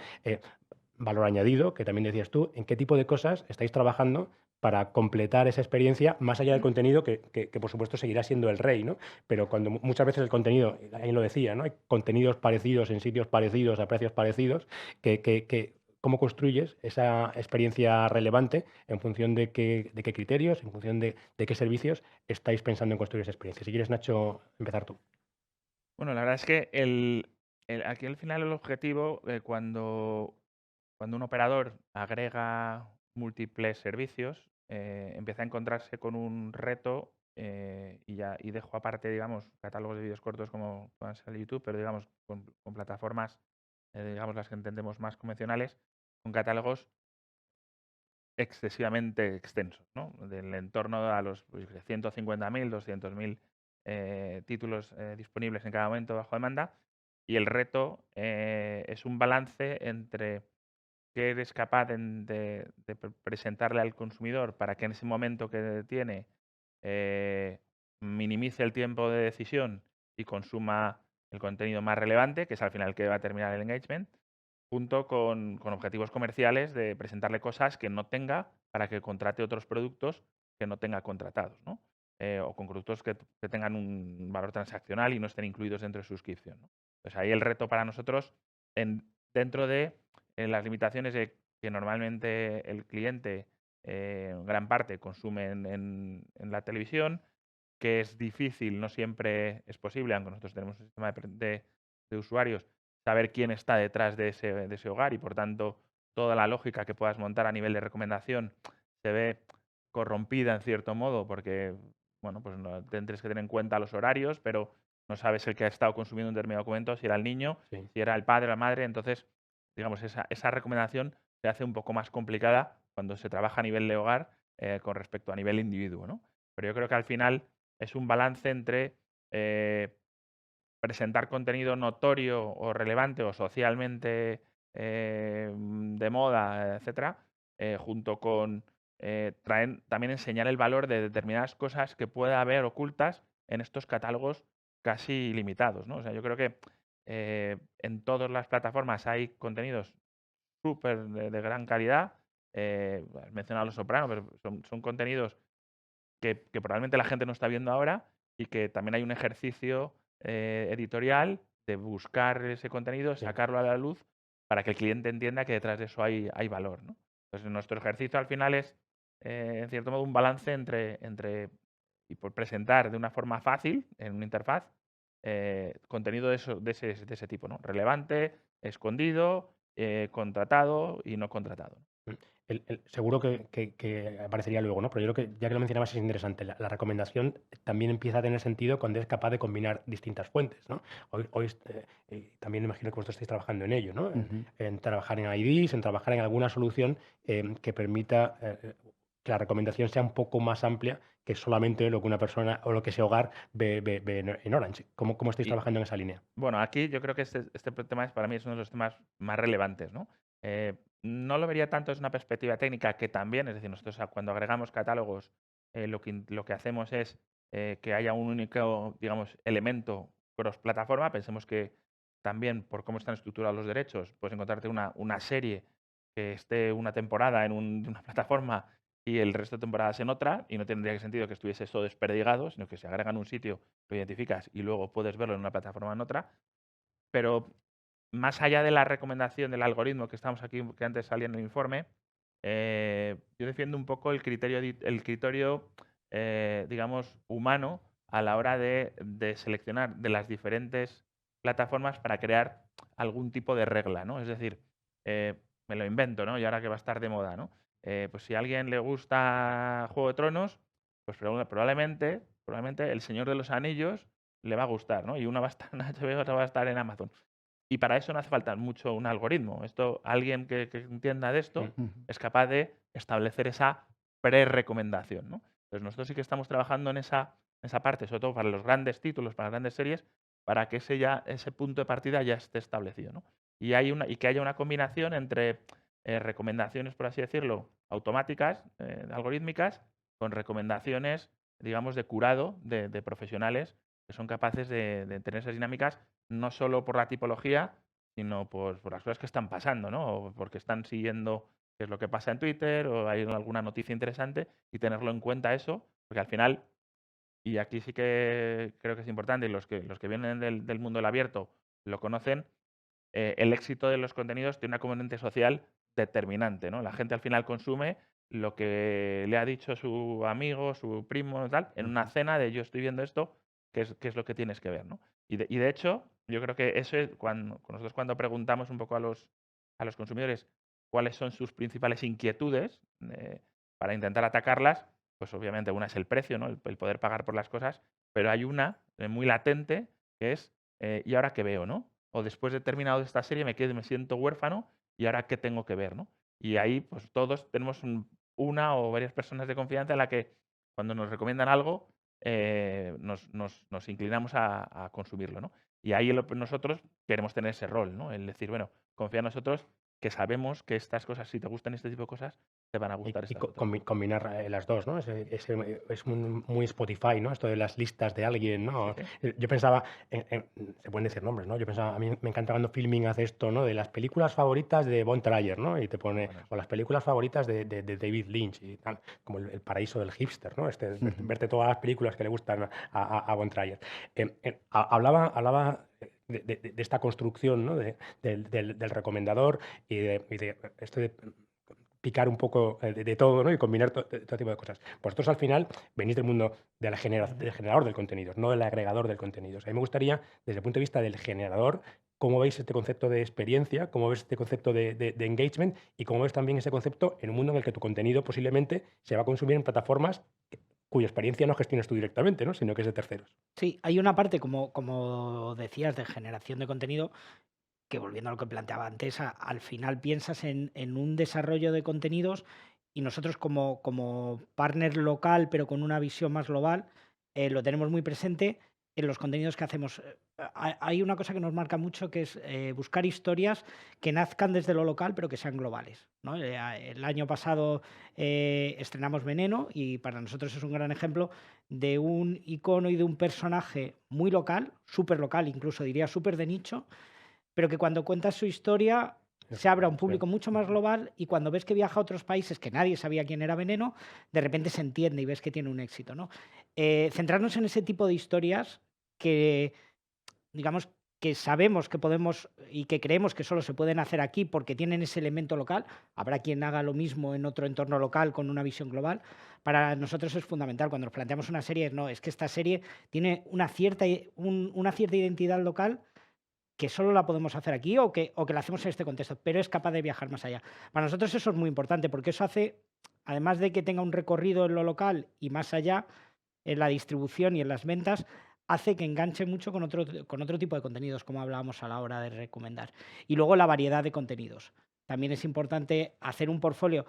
Valor añadido, que también decías tú, ¿en qué tipo de cosas estáis trabajando para completar esa experiencia más allá del contenido, que por supuesto seguirá siendo el rey, ¿no? Pero cuando muchas veces el contenido, alguien lo decía, ¿no?, hay contenidos parecidos en sitios parecidos a precios parecidos, ¿cómo construyes esa experiencia relevante en función de qué criterios, en función de qué servicios estáis pensando en construir esa experiencia? Si quieres, Nacho, empezar tú. Bueno, la verdad es que aquí al final el objetivo, cuando un operador agrega múltiples servicios, empieza a encontrarse con un reto, y dejo aparte, digamos, catálogos de vídeos cortos como puedan ser YouTube, pero digamos con plataformas, digamos las que entendemos más convencionales, con catálogos excesivamente extensos, ¿no? Del entorno a los 150.000, 200.000 títulos disponibles en cada momento bajo demanda. Y el reto es un balance entre qué eres capaz de presentarle al consumidor para que en ese momento que tiene minimice el tiempo de decisión y consuma el contenido más relevante, que es al final que va a terminar el engagement, junto con objetivos comerciales de presentarle cosas que no tenga para que contrate otros productos que no tenga contratados, ¿no? O con productos que tengan un valor transaccional y no estén incluidos dentro de suscripción, ¿no? Pues ahí el reto para nosotros, dentro de las limitaciones de que normalmente el cliente, en gran parte, consume en la televisión, que es difícil, no siempre es posible, aunque nosotros tenemos un sistema de usuarios, saber quién está detrás de ese hogar, y por tanto toda la lógica que puedas montar a nivel de recomendación se ve corrompida en cierto modo, porque bueno, pues no tendréis que tener en cuenta los horarios, pero no sabes el que ha estado consumiendo un determinado documento, si era el niño, Sí. si era el padre o la madre. Entonces, digamos, esa recomendación se hace un poco más complicada cuando se trabaja a nivel de hogar con respecto a nivel individuo, ¿no? Pero yo creo que al final es un balance entre presentar contenido notorio o relevante o socialmente de moda, etcétera, junto con también enseñar el valor de determinadas cosas que pueda haber ocultas en estos catálogos casi ilimitados, ¿no? O sea, yo creo que en todas las plataformas hay contenidos súper de gran calidad. Has mencionado Los Soprano, pero son contenidos que probablemente la gente no está viendo ahora, y que también hay un ejercicio editorial de buscar ese contenido, Sí. sacarlo a la luz para que el cliente entienda que detrás de eso hay valor, ¿no? Entonces, nuestro ejercicio al final es en cierto modo, un balance entre y por presentar de una forma fácil, en una interfaz, contenido de ese tipo, ¿no? Relevante, escondido, contratado y no contratado. Seguro que aparecería luego, ¿no? Pero yo creo que, ya que lo mencionabas, es interesante. La recomendación también empieza a tener sentido cuando es capaz de combinar distintas fuentes, ¿no? Hoy también imagino que vosotros estáis trabajando en ello, ¿no? En trabajar en IDs, en trabajar en alguna solución que permita que la recomendación sea un poco más amplia que solamente lo que una persona o lo que ese hogar ve en Orange. ¿Cómo estáis Y, trabajando en esa línea? Bueno, aquí yo creo que este tema para mí es uno de los temas más relevantes, ¿no? No lo vería tanto desde una perspectiva técnica, que también, es decir, nosotros cuando agregamos catálogos, lo que hacemos es que haya un único, digamos, elemento cross-plataforma. Pensemos que también, por cómo están estructurados los derechos, puedes encontrarte una serie que esté una temporada en una plataforma y el resto de temporadas en otra, y no tendría sentido que estuviese eso desperdigado, sino que se agrega en un sitio, lo identificas y luego puedes verlo en una plataforma en otra. Pero más allá de la recomendación del algoritmo que estamos aquí, que antes salía en el informe, yo defiendo un poco el criterio digamos, humano a la hora de seleccionar de las diferentes plataformas para crear algún tipo de regla, ¿no? Es decir, me lo invento, ¿no? Y ahora que va a estar de moda, ¿no? Pues si a alguien le gusta Juego de Tronos, pues probablemente El Señor de los Anillos le va a gustar, ¿no? Y una va a estar en HBO, otra va a estar en Amazon. Y para eso no hace falta mucho un algoritmo. Alguien que entienda de esto es capaz de establecer esa pre-recomendación, ¿no? Entonces nosotros sí que estamos trabajando en esa parte, sobre todo para los grandes títulos, para las grandes series, para que ese punto de partida ya esté establecido, ¿no? Y que haya una combinación entre recomendaciones, por así decirlo, automáticas, algorítmicas, con recomendaciones, digamos, de curado de profesionales que son capaces de tener esas dinámicas, no solo por la tipología, sino por las cosas que están pasando, ¿no? O porque están siguiendo qué es lo que pasa en Twitter o hay alguna noticia interesante, y tenerlo en cuenta eso, porque al final, y aquí sí que creo que es importante, y los que vienen del mundo del abierto lo conocen, el éxito de los contenidos tiene una componente social determinante, ¿no? La gente al final consume lo que le ha dicho su amigo, su primo, tal, en una cena de yo estoy viendo esto, qué es lo que tienes que ver, ¿no? Y de hecho, yo creo que eso es nosotros cuando preguntamos un poco a los consumidores cuáles son sus principales inquietudes para intentar atacarlas, pues obviamente una es el precio, ¿no? El poder pagar por las cosas, pero hay una muy latente que es ¿y ahora qué veo, no? O después de terminado esta serie me siento huérfano y ahora qué tengo que ver, ¿no? Y ahí pues todos tenemos una o varias personas de confianza en la que cuando nos recomiendan algo nos inclinamos a consumirlo, ¿no? Y ahí nosotros queremos tener ese rol, ¿no? El decir, bueno, confía en nosotros, que sabemos que estas cosas, si te gustan este tipo de cosas, te van a gustar estas otras. Combinar las dos, ¿no? Es muy Spotify, ¿no? Esto de las listas de alguien, ¿no? Sí. Yo pensaba, se pueden decir nombres, ¿no? Yo pensaba, a mí me encanta cuando Filming hace esto, ¿no? De las películas favoritas de Von Trier, ¿no? Y te pone, o las películas favoritas de David Lynch y tal, como el paraíso del hipster, ¿no? Verte todas las películas que le gustan a Von Trier. Hablaba de esta construcción, ¿no? Del recomendador y de esto de picar un poco de todo, ¿no? Y combinar todo tipo de cosas. Vosotros al final venís del mundo del generador del contenido, no del agregador del contenido. A mí me gustaría, desde el punto de vista del generador, cómo veis este concepto de experiencia, cómo ves este concepto de engagement y cómo ves también ese concepto en un mundo en el que tu contenido posiblemente se va a consumir en plataformas cuya experiencia no gestionas tú directamente, ¿no? Sino que es de terceros. Sí, hay una parte, como decías, de generación de contenido, que volviendo a lo que planteaba antes, al final piensas en un desarrollo de contenidos y nosotros como partner local, pero con una visión más global, lo tenemos muy presente en los contenidos que hacemos. Hay una cosa que nos marca mucho, que es buscar historias que nazcan desde lo local, pero que sean globales, ¿no? El año pasado estrenamos Veneno y para nosotros es un gran ejemplo de un icono y de un personaje muy local, súper local, incluso diría súper de nicho, pero que cuando cuentas su historia se abre a un público mucho más global y cuando ves que viaja a otros países que nadie sabía quién era Veneno, de repente se entiende y ves que tiene un éxito, ¿no? Centrarnos en ese tipo de historias que, digamos, que sabemos que podemos y que creemos que solo se pueden hacer aquí porque tienen ese elemento local. Habrá quien haga lo mismo en otro entorno local con una visión global. Para nosotros es fundamental. Cuando nos planteamos una serie, no, es que esta serie tiene una cierta identidad local que solo la podemos hacer aquí o que la hacemos en este contexto, pero es capaz de viajar más allá. Para nosotros eso es muy importante porque eso hace, además de que tenga un recorrido en lo local y más allá, en la distribución y en las ventas, hace que enganche mucho con otro tipo de contenidos, como hablábamos a la hora de recomendar. Y luego la variedad de contenidos. También es importante hacer un portfolio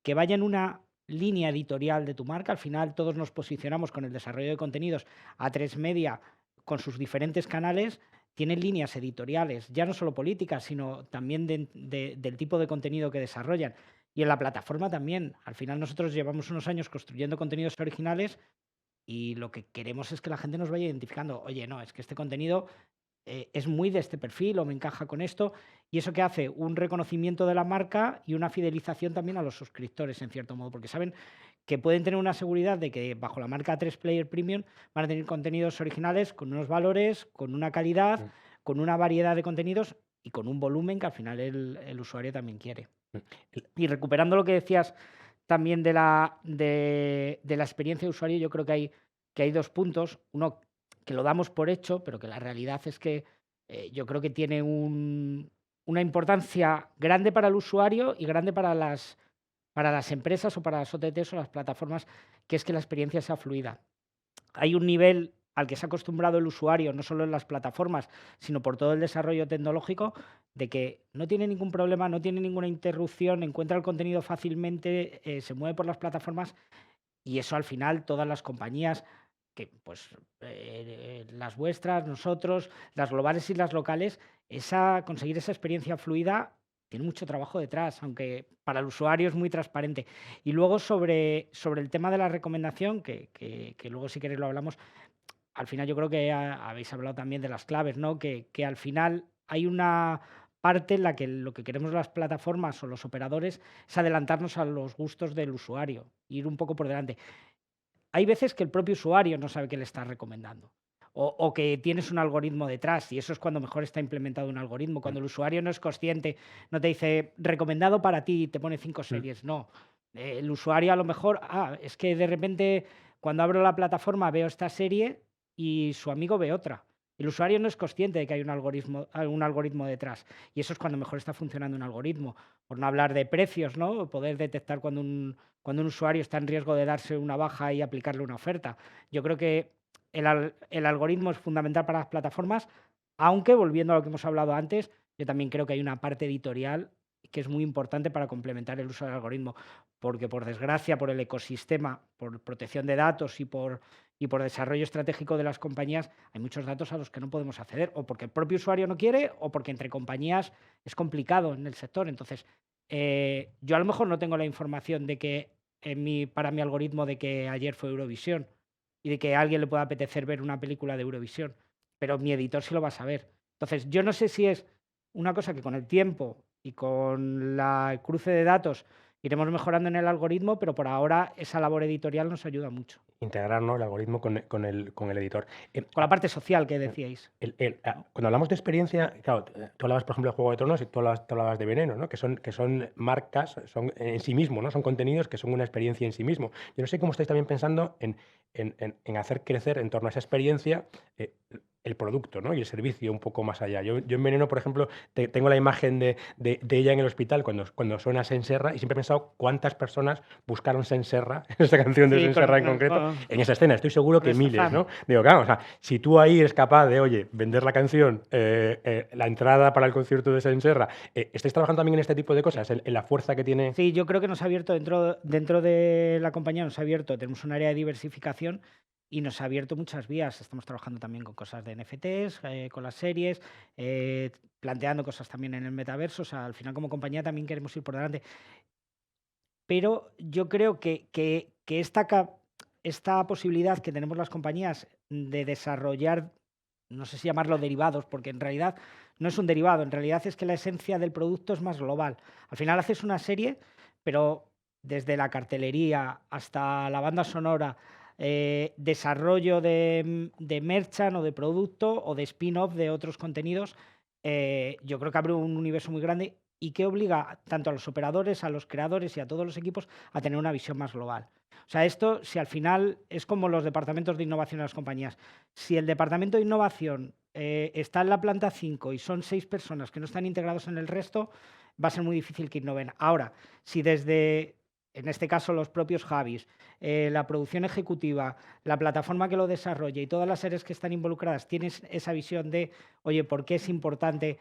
que vaya en una línea editorial de tu marca. Al final todos nos posicionamos con el desarrollo de contenidos. A3 Media, con sus diferentes canales, tienen líneas editoriales, ya no solo políticas, sino también del tipo de contenido que desarrollan. Y en la plataforma también. Al final nosotros llevamos unos años construyendo contenidos originales y lo que queremos es que la gente nos vaya identificando. Oye, no, es que este contenido es muy de este perfil o me encaja con esto. Y eso que hace un reconocimiento de la marca y una fidelización también a los suscriptores, en cierto modo, porque saben que pueden tener una seguridad de que bajo la marca A3 Player Premium van a tener contenidos originales con unos valores, con una calidad, con una variedad de contenidos y con un volumen que al final el usuario también quiere. Y recuperando lo que decías también de la experiencia de usuario, yo creo que hay dos puntos. Uno, que lo damos por hecho, pero que la realidad es que yo creo que tiene una importancia grande para el usuario y grande para las empresas o para las OTTs o las plataformas, que es que la experiencia sea fluida. Hay un nivel al que se ha acostumbrado el usuario, no solo en las plataformas, sino por todo el desarrollo tecnológico, de que no tiene ningún problema, no tiene ninguna interrupción, encuentra el contenido fácilmente, se mueve por las plataformas y eso al final todas las compañías, que pues las vuestras, nosotros, las globales y las locales, conseguir esa experiencia fluida tiene mucho trabajo detrás, aunque para el usuario es muy transparente. Y luego sobre el tema de la recomendación, que luego si queréis lo hablamos, al final yo creo que habéis hablado también de las claves, ¿no? Que al final hay una parte en la que lo que queremos las plataformas o los operadores es adelantarnos a los gustos del usuario, ir un poco por delante. Hay veces que el propio usuario no sabe qué le está recomendando. O que tienes un algoritmo detrás, y eso es cuando mejor está implementado un algoritmo. Cuando el usuario no es consciente, no te dice recomendado para ti y te pone 5 series. No. El usuario a lo mejor, es que de repente cuando abro la plataforma veo esta serie y su amigo ve otra. El usuario no es consciente de que hay un algoritmo detrás. Y eso es cuando mejor está funcionando un algoritmo. Por no hablar de precios, ¿no? Poder detectar cuando un usuario está en riesgo de darse una baja y aplicarle una oferta. Yo creo que el algoritmo es fundamental para las plataformas, aunque, volviendo a lo que hemos hablado antes, yo también creo que hay una parte editorial que es muy importante para complementar el uso del algoritmo, porque por desgracia, por el ecosistema, por protección de datos y por desarrollo estratégico de las compañías, hay muchos datos a los que no podemos acceder, o porque el propio usuario no quiere, o porque entre compañías es complicado en el sector. Entonces, yo a lo mejor no tengo la información de que para mi algoritmo de que ayer fue Eurovisión y de que a alguien le pueda apetecer ver una película de Eurovisión, pero mi editor sí lo va a saber. Entonces, yo no sé si es una cosa que con el tiempo y con el cruce de datos iremos mejorando en el algoritmo, pero por ahora esa labor editorial nos ayuda mucho. Integrar, ¿no?, el algoritmo con el editor. Con la parte social que decíais. Cuando hablamos de experiencia, claro, tú hablabas, por ejemplo, de Juego de Tronos y tú hablabas de Veneno, ¿no? que son marcas, son en sí mismo, ¿no? Son contenidos que son una experiencia en sí mismo. Yo no sé cómo estáis también pensando en hacer crecer en torno a esa experiencia el producto, ¿no? Y el servicio un poco más allá. Yo en Veneno, por ejemplo, tengo la imagen de ella en el hospital cuando suena Senserra y siempre he pensado cuántas personas buscaron Senserra, esta canción de Senserra en concreto, en esa escena. Estoy seguro que miles, ¿no? Digo, claro, o sea, si tú ahí eres capaz de, oye, vender la canción, la entrada para el concierto de Senserra, ¿estáis trabajando también en este tipo de cosas, en la fuerza que tiene? Sí, yo creo que nos ha abierto dentro de la compañía, tenemos un área de diversificación y nos ha abierto muchas vías. Estamos trabajando también con cosas de NFTs, con las series, planteando cosas también en el metaverso. O sea, al final como compañía también queremos ir por delante. Pero yo creo que esta posibilidad que tenemos las compañías de desarrollar, no sé si llamarlo derivados, porque en realidad no es un derivado, en realidad es que la esencia del producto es más global. Al final haces una serie, pero desde la cartelería hasta la banda sonora, desarrollo de merchant o de producto o de spin-off de otros contenidos, yo creo que abre un universo muy grande y que obliga tanto a los operadores, a los creadores y a todos los equipos a tener una visión más global. O sea, esto, si al final es como los departamentos de innovación en las compañías, si el departamento de innovación está en la planta 5 y son 6 personas que no están integrados en el resto, va a ser muy difícil que innoven. Ahora, si desde, en este caso, los propios Javis, la producción ejecutiva, la plataforma que lo desarrolla y todas las áreas que están involucradas tienes esa visión de, oye, ¿por qué es importante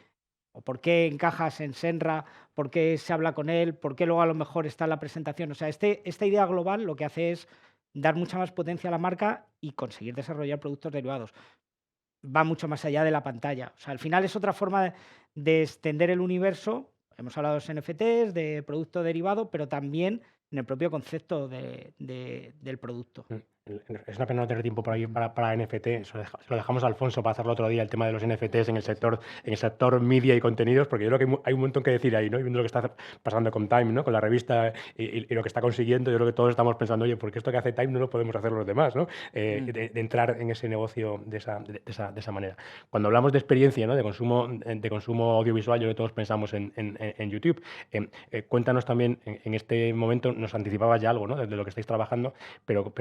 o por qué encajas en Senra, por qué se habla con él, por qué luego a lo mejor está en la presentación? O sea, esta idea global lo que hace es dar mucha más potencia a la marca y conseguir desarrollar productos derivados. Va mucho más allá de la pantalla. O sea, al final es otra forma de extender el universo. Hemos hablado de los NFTs, de producto derivado, pero también en el propio concepto del producto. Es una pena no tener tiempo por ahí para NFT. Se lo dejamos a Alfonso para hacerlo otro día, el tema de los NFTs en el sector media y contenidos, porque yo creo que hay un montón que decir ahí, ¿no? Y viendo lo que está pasando con Time, ¿no? Con la revista y lo que está consiguiendo, yo creo que todos estamos pensando, oye, ¿por qué esto que hace Time no lo podemos hacer los demás, ¿no? De entrar en ese negocio de esa manera. Cuando hablamos de experiencia, ¿no? De consumo audiovisual, yo creo que todos pensamos en YouTube. Cuéntanos también, en este momento nos anticipabas ya algo, ¿no? De lo que estáis trabajando, pero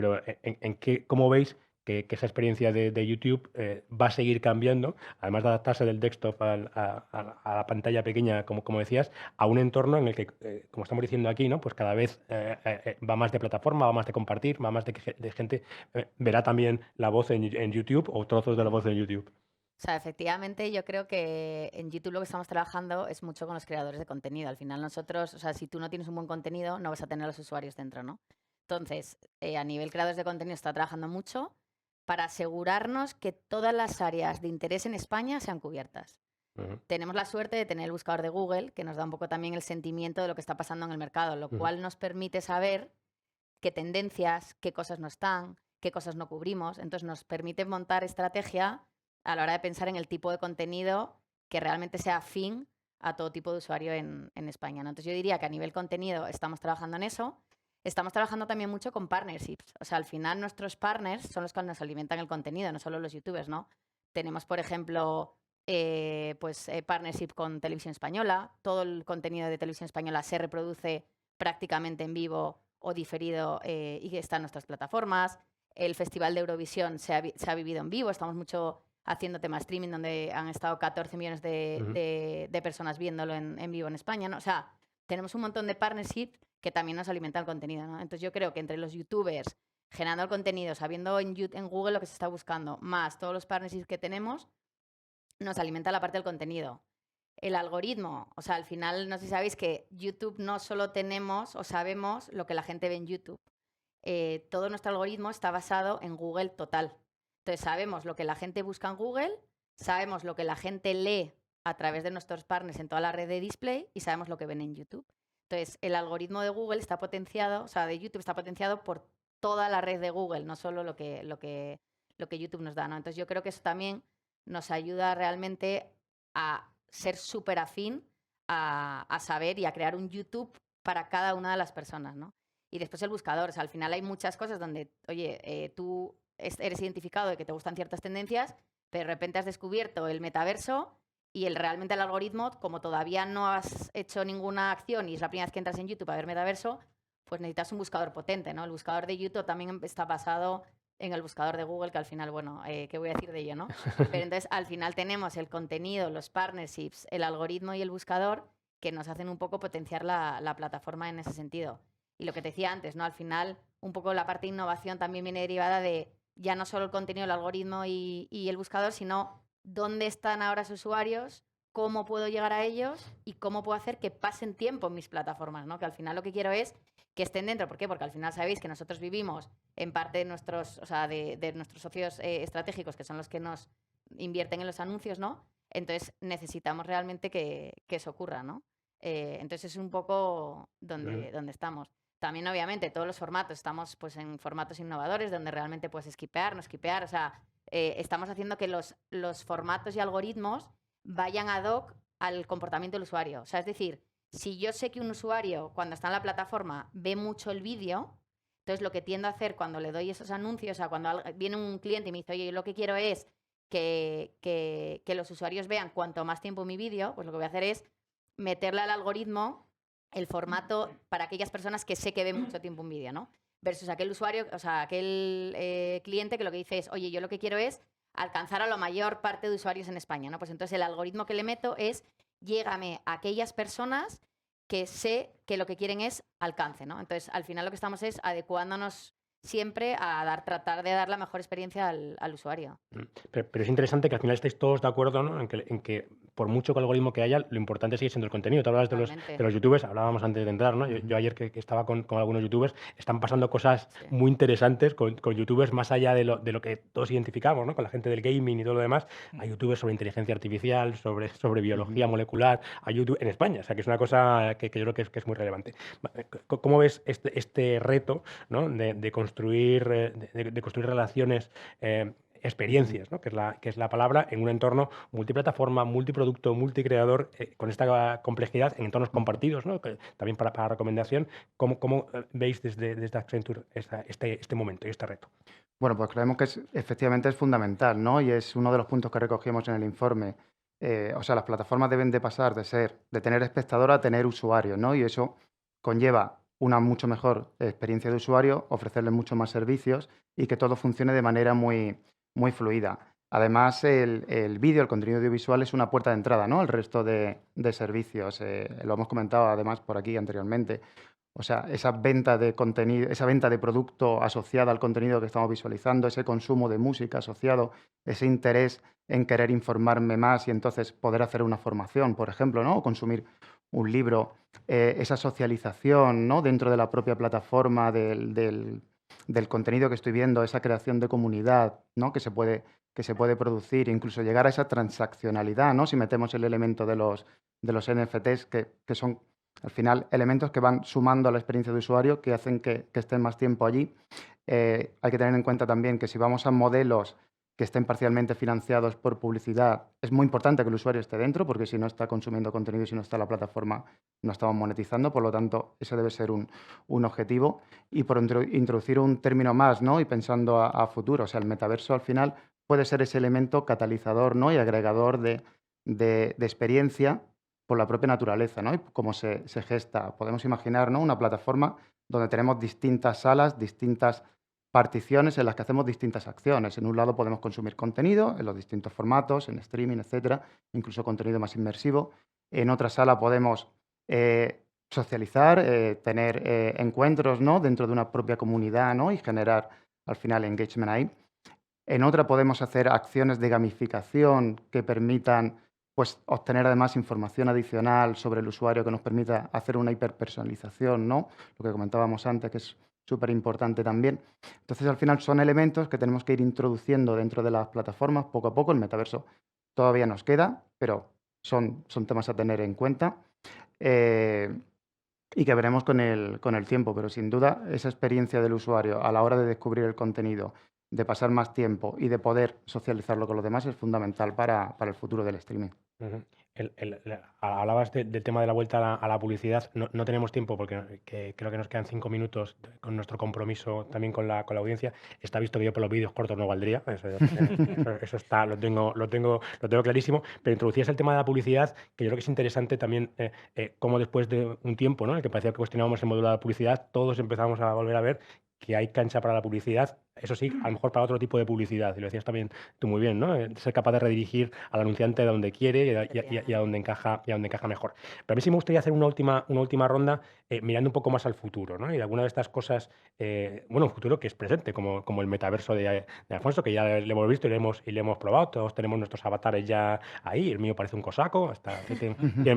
¿cómo veis que esa experiencia de YouTube va a seguir cambiando, además de adaptarse del desktop a la pantalla pequeña, como decías, a un entorno en el que, como estamos diciendo aquí, ¿no? Pues cada vez va más de plataforma, va más de compartir, va más de que de gente verá también la voz en YouTube o trozos de la voz en YouTube? O sea, efectivamente, yo creo que en YouTube lo que estamos trabajando es mucho con los creadores de contenido. Al final nosotros, o sea, si tú no tienes un buen contenido, no vas a tener a los usuarios dentro, ¿no? Entonces, a nivel creadores de contenido está trabajando mucho para asegurarnos que todas las áreas de interés en España sean cubiertas. Tenemos la suerte de tener el buscador de Google, que nos da un poco también el sentimiento de lo que está pasando en el mercado, lo cual nos permite saber qué tendencias, qué cosas no están, qué cosas no cubrimos. Entonces, nos permite montar estrategia a la hora de pensar en el tipo de contenido que realmente sea afín a todo tipo de usuario en España, ¿no? Entonces, yo diría que a nivel contenido estamos trabajando en eso. Estamos trabajando también mucho con partnerships. O sea, al final nuestros partners son los que nos alimentan el contenido, no solo los youtubers, ¿no? Tenemos, por ejemplo, partnership con Televisión Española. Todo el contenido de Televisión Española se reproduce prácticamente en vivo o diferido y está en nuestras plataformas. El Festival de Eurovisión se ha vivido en vivo. Estamos mucho haciendo temas streaming donde han estado 14 millones de personas viéndolo en vivo en España, ¿no? O sea, tenemos un montón de partnerships que también nos alimenta el contenido, ¿no? Entonces yo creo que entre los youtubers generando el contenido, sabiendo en Google lo que se está buscando, más todos los partnerships que tenemos, nos alimenta la parte del contenido. El algoritmo, o sea, al final no sé si sabéis que YouTube no solo tenemos o sabemos lo que la gente ve en YouTube. Todo nuestro algoritmo está basado en Google total. Entonces sabemos lo que la gente busca en Google, sabemos lo que la gente lee a través de nuestros partners en toda la red de display y sabemos lo que ven en YouTube. Entonces, el algoritmo de Google está potenciado, o sea, de YouTube está potenciado por toda la red de Google, no solo lo que YouTube nos da, ¿no? Entonces, yo creo que eso también nos ayuda realmente a ser súper afín a saber y a crear un YouTube para cada una de las personas, ¿no? Y después el buscador, o sea, al final hay muchas cosas donde, oye, tú eres identificado de que te gustan ciertas tendencias, pero de repente has descubierto el metaverso y realmente el algoritmo, como todavía no has hecho ninguna acción y es la primera vez que entras en YouTube a ver metaverso, pues necesitas un buscador potente, ¿no? El buscador de YouTube también está basado en el buscador de Google, que al final, bueno, ¿qué voy a decir de ello, no? Pero entonces, al final tenemos el contenido, los partnerships, el algoritmo y el buscador que nos hacen un poco potenciar la plataforma en ese sentido. Y lo que te decía antes, ¿no? Al final, un poco la parte de innovación también viene derivada de ya no solo el contenido, el algoritmo y el buscador, sino dónde están ahora esos usuarios, cómo puedo llegar a ellos y cómo puedo hacer que pasen tiempo en mis plataformas, ¿no? Que al final lo que quiero es que estén dentro. ¿Por qué? Porque al final sabéis que nosotros vivimos en parte de nuestros, o sea, de nuestros socios estratégicos, que son los que nos invierten en los anuncios, ¿no? Entonces necesitamos realmente que eso ocurra, ¿no? Entonces es un poco donde estamos. También, obviamente, todos los formatos, estamos pues en formatos innovadores donde realmente puedes skipear, no skipear, o sea, estamos haciendo que los formatos y algoritmos vayan ad hoc al comportamiento del usuario. O sea, es decir, si yo sé que un usuario cuando está en la plataforma ve mucho el vídeo, Entonces, lo que tiendo a hacer cuando le doy esos anuncios, o sea, cuando viene un cliente y me dice, oye, yo lo que quiero es que los usuarios vean cuanto más tiempo mi vídeo, pues lo que voy a hacer es meterle al algoritmo el formato para aquellas personas que sé que ven mucho tiempo un vídeo, ¿no? Versus aquel usuario, o sea, aquel cliente que lo que dice es, oye, yo lo que quiero es alcanzar a la mayor parte de usuarios en España, ¿no? Pues entonces el algoritmo que le meto es, llégame a aquellas personas que sé que lo que quieren es alcance, ¿no? Entonces, al final lo que estamos es adecuándonos siempre a tratar de dar la mejor experiencia al usuario. Pero es interesante que al final estéis todos de acuerdo, ¿no? En que por mucho que algoritmo que haya, lo importante sigue siendo el contenido. Tú hablabas Totalmente. de los youtubers, hablábamos antes de entrar, ¿no? Yo ayer que estaba con algunos youtubers, están pasando cosas Sí. muy interesantes con youtubers más allá de lo que todos identificamos, ¿no? Con la gente del gaming y todo lo demás. Hay youtubers sobre inteligencia artificial, sobre biología molecular, hay YouTube en España. O sea, que es una cosa que yo creo que es muy relevante. ¿Cómo ves este reto, ¿no? de construir relaciones, experiencias, ¿no? que es la palabra, en un entorno multiplataforma, multiproducto, multicreador, con esta complejidad en entornos compartidos, ¿no? También para recomendación? ¿Cómo veis desde Accenture este momento y este reto? Bueno, pues creemos que efectivamente es fundamental, ¿no? Y es uno de los puntos que recogimos en el informe. O sea, las plataformas deben de pasar de tener espectador a tener usuario, ¿no? Y eso conlleva una mucho mejor experiencia de usuario, ofrecerles mucho más servicios y que todo funcione de manera muy, muy fluida. Además, el vídeo, el contenido audiovisual es una puerta de entrada, ¿no? Al resto de servicios. Lo hemos comentado además por aquí anteriormente. O sea, esa venta de contenido, esa venta de producto asociada al contenido que estamos visualizando, ese consumo de música asociado, ese interés en querer informarme más y entonces poder hacer una formación, por ejemplo, ¿no? O consumir un libro, esa socialización, ¿no? Dentro de la propia plataforma del contenido que estoy viendo, esa creación de comunidad, ¿no? Que se puede producir, incluso llegar a esa transaccionalidad, ¿no? Si metemos el elemento de los NFTs, que son al final elementos que van sumando a la experiencia de usuario, que hacen que estén más tiempo allí. Hay que tener en cuenta también que si vamos a modelos que estén parcialmente financiados por publicidad, es muy importante que el usuario esté dentro, porque si no está consumiendo contenido y si no está en la plataforma, no estamos monetizando. Por lo tanto, ese debe ser un objetivo. Y por introducir un término más, ¿no? Y pensando a futuro, o sea, el metaverso al final puede ser ese elemento catalizador, ¿no? Y agregador de experiencia por la propia naturaleza, ¿no? Y cómo se gesta. Podemos imaginar, ¿no? Una plataforma donde tenemos distintas salas, distintas particiones en las que hacemos distintas acciones. En un lado podemos consumir contenido en los distintos formatos, en streaming, etcétera, incluso contenido más inmersivo. En otra sala podemos socializar, tener encuentros, ¿no? Dentro de una propia comunidad, ¿no? Y generar al final engagement ahí. En otra podemos hacer acciones de gamificación que permitan, pues, obtener además información adicional sobre el usuario que nos permita hacer una hiperpersonalización, ¿no? Lo que comentábamos antes, que es súper importante también. Entonces, al final son elementos que tenemos que ir introduciendo dentro de las plataformas poco a poco. El metaverso todavía nos queda, pero son temas a tener en cuenta. Y que veremos con el tiempo, pero sin duda esa experiencia del usuario a la hora de descubrir el contenido, de pasar más tiempo y de poder socializarlo con los demás es fundamental para el futuro del streaming. Ujú. Hablabas del tema de la vuelta a la publicidad. No tenemos tiempo porque creo que nos quedan 5 minutos con nuestro compromiso también con la audiencia. Está visto que yo por los vídeos cortos no valdría. Eso está, lo tengo clarísimo. Pero introducías el tema de la publicidad, que yo creo que es interesante también, cómo después de un tiempo, ¿no? En el que parecía que cuestionábamos el modelo de la publicidad, todos empezamos a volver a ver que hay cancha para la publicidad. Eso sí, a lo mejor para otro tipo de publicidad. Y lo decías también tú muy bien, ¿no? Ser capaz de redirigir al anunciante a donde quiere y a donde encaja mejor. Pero a mí sí me gustaría hacer una última ronda, mirando un poco más al futuro, ¿no? Y alguna de estas cosas, bueno, un futuro que es presente, como el metaverso de Alfonso, que ya le hemos visto y le hemos probado. Todos tenemos nuestros avatares ya ahí. El mío parece un cosaco,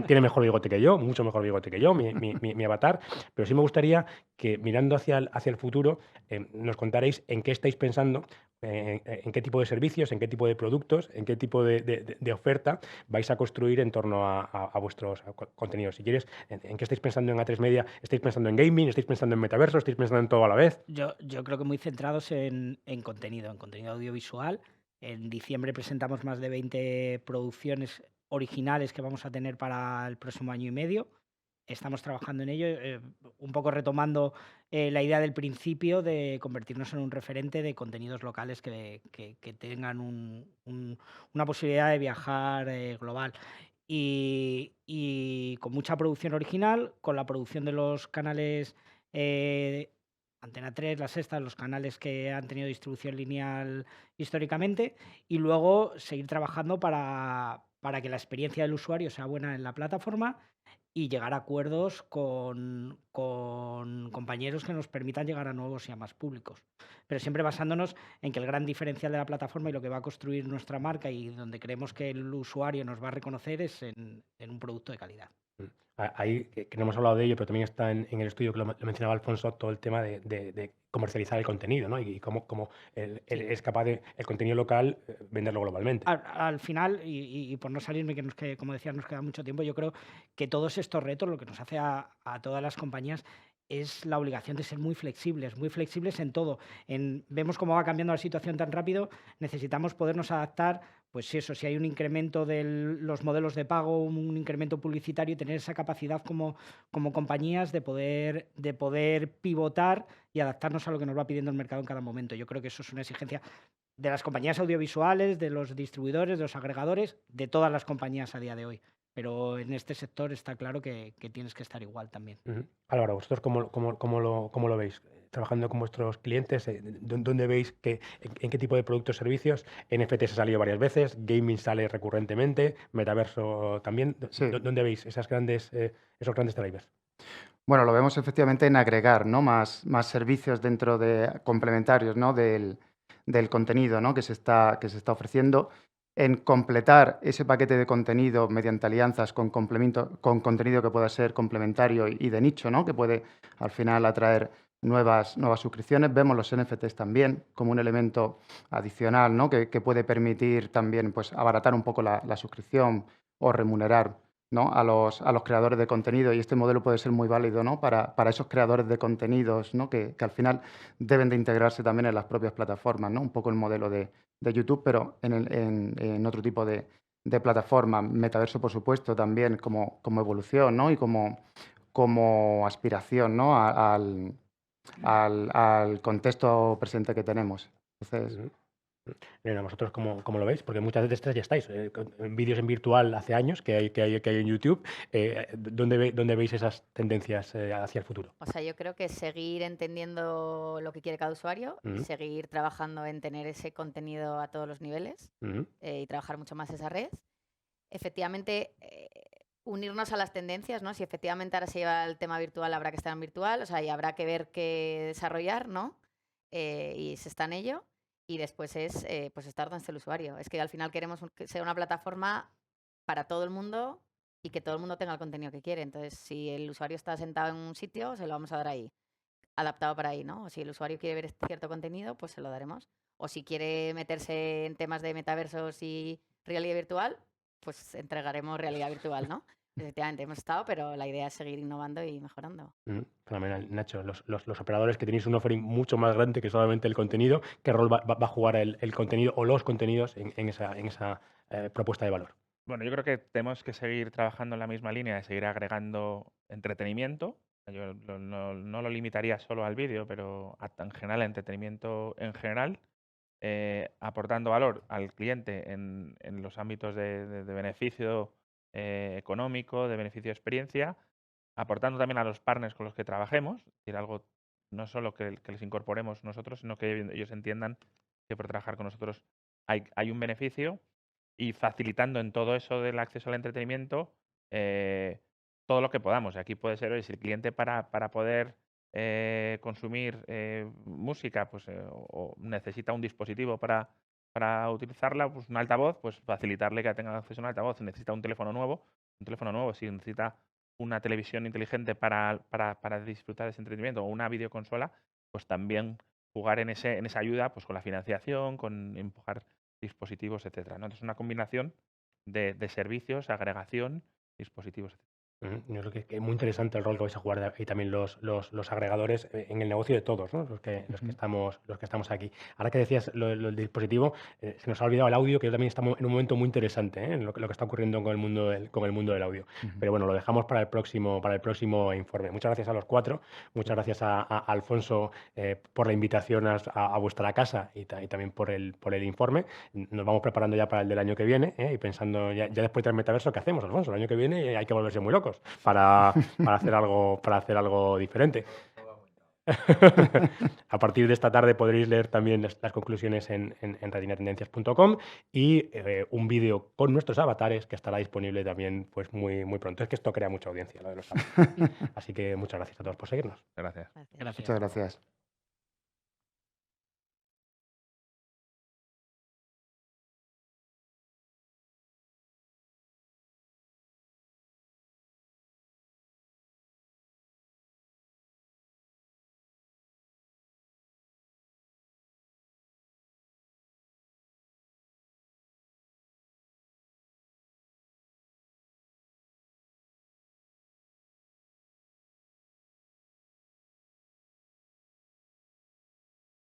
tiene mejor bigote que yo, mucho mejor bigote que yo, mi avatar. Pero sí me gustaría que, mirando hacia el futuro, nos contaréis en qué estáis pensando, en qué tipo de servicios, en qué tipo de productos, en qué tipo de oferta vais a construir en torno a vuestros contenidos. Si quieres, ¿en qué estáis pensando en A3 Media? ¿Estáis pensando en gaming? ¿Estáis pensando en metaverso? ¿Estáis pensando en todo a la vez? Yo creo que muy centrados en contenido audiovisual. En diciembre presentamos más de 20 producciones originales que vamos a tener para el próximo año y medio. estamos trabajando en ello, un poco retomando la idea del principio de convertirnos en un referente de contenidos locales que tengan una posibilidad de viajar global. Y con mucha producción original, con la producción de los canales Antena 3, La Sexta, los canales que han tenido distribución lineal históricamente, y luego seguir trabajando para que la experiencia del usuario sea buena en la plataforma y llegar a acuerdos con compañeros que nos permitan llegar a nuevos y a más públicos. Pero siempre basándonos en que el gran diferencial de la plataforma y lo que va a construir nuestra marca y donde creemos que el usuario nos va a reconocer es en un producto de calidad. Ahí, que no hemos hablado de ello, pero también está en el estudio que lo mencionaba Alfonso, todo el tema de comercializar el contenido, ¿no? Y cómo es capaz de el contenido local venderlo globalmente. Al final, y por no salirme, que como decía, nos queda mucho tiempo, yo creo que todos estos retos, lo que nos hace a todas las compañías es la obligación de ser muy flexibles en todo. Vemos cómo va cambiando la situación tan rápido, necesitamos podernos adaptar, pues si hay un incremento de los modelos de pago, un incremento publicitario, tener esa capacidad como compañías de poder pivotar y adaptarnos a lo que nos va pidiendo el mercado en cada momento. Yo creo que eso es una exigencia de las compañías audiovisuales, de los distribuidores, de los agregadores, de todas las compañías a día de hoy. Pero en este sector está claro que tienes que estar igual también. Álvaro, ¿vosotros cómo lo veis? Trabajando con vuestros clientes, ¿dónde veis en qué tipo de productos o servicios? NFT se ha salido varias veces, gaming sale recurrentemente, metaverso también. Sí. ¿Dónde veis esos grandes drivers? Bueno, lo vemos efectivamente en agregar, ¿no? más servicios dentro de complementarios, ¿no? del contenido, ¿no? que se está ofreciendo, en completar ese paquete de contenido mediante alianzas con contenido que pueda ser complementario y de nicho, ¿no? que puede al final atraer nuevas suscripciones. Vemos los NFTs también como un elemento adicional, ¿no? que puede permitir también pues, abaratar un poco la suscripción o remunerar, ¿no? a los creadores de contenido, y este modelo puede ser muy válido, ¿no? para esos creadores de contenidos, ¿no? que al final deben de integrarse también en las propias plataformas, ¿no? Un poco el modelo de YouTube, pero en otro tipo de plataforma. Metaverso, por supuesto, también como evolución, ¿no? Y como aspiración, ¿no? al contexto presente que tenemos. Entonces, Elena, ¿vosotros cómo lo veis? Porque muchas de estas ya estáis. En vídeos en virtual hace años que hay en YouTube. ¿Dónde veis esas tendencias hacia el futuro? O sea, yo creo que seguir entendiendo lo que quiere cada usuario y seguir trabajando en tener ese contenido a todos los niveles y trabajar mucho más esa red. Efectivamente, unirnos a las tendencias, ¿no? Si efectivamente ahora se lleva el tema virtual, habrá que estar en virtual, o sea, y habrá que ver qué desarrollar, ¿no? Y se está en ello. Y después es pues estar donde esté el usuario. Es que al final queremos que sea una plataforma para todo el mundo y que todo el mundo tenga el contenido que quiere. Entonces, si el usuario está sentado en un sitio, se lo vamos a dar ahí, adaptado para ahí, ¿no? O si el usuario quiere ver cierto contenido, pues se lo daremos. O si quiere meterse en temas de metaversos y realidad virtual, pues entregaremos realidad virtual, ¿no? Efectivamente, hemos estado, pero la idea es seguir innovando y mejorando. Fenomenal, Nacho. Los operadores que tenéis un offering mucho más grande que solamente el contenido, ¿qué rol va a jugar el contenido o los contenidos en esa propuesta de valor? Bueno, yo creo que tenemos que seguir trabajando en la misma línea de seguir agregando entretenimiento. Yo no lo limitaría solo al vídeo, pero en general, entretenimiento en general, aportando valor al cliente en los ámbitos de beneficio económico, de beneficio de experiencia, aportando también a los partners con los que trabajemos, es decir, algo no solo que les incorporemos nosotros, sino que ellos entiendan que por trabajar con nosotros hay un beneficio, y facilitando en todo eso del acceso al entretenimiento todo lo que podamos. Aquí puede ser, si el cliente para poder consumir música pues, o necesita un dispositivo para utilizarla, pues un altavoz, pues facilitarle que tenga acceso a un altavoz. Si necesita un teléfono nuevo, si necesita una televisión inteligente para disfrutar de ese entretenimiento o una videoconsola, pues también jugar en esa ayuda pues con la financiación, con empujar dispositivos, etcétera, ¿no? Entonces, una combinación de servicios, agregación, dispositivos, etcétera. Yo creo que es muy interesante el rol que vais a jugar y también los agregadores en el negocio de todos, ¿no? Los que estamos aquí. Ahora que decías lo del dispositivo, se nos ha olvidado el audio, que yo también estamos en un momento muy interesante, en lo que está ocurriendo con el mundo del audio. Pero bueno, lo dejamos para el próximo informe. Muchas gracias a los 4, muchas gracias a Alfonso por la invitación a vuestra casa y también por el informe. Nos vamos preparando ya para el del año que viene, y pensando ya después del metaverso, ¿qué hacemos, Alfonso? El año que viene hay que volverse muy locos para hacer algo diferente. A partir de esta tarde podréis leer también las conclusiones en retinatendencias.com y un vídeo con nuestros avatares que estará disponible también pues muy, muy pronto. Es que esto crea mucha audiencia, lo de los avatares. Así que muchas gracias a todos por seguirnos. Gracias. Muchas gracias.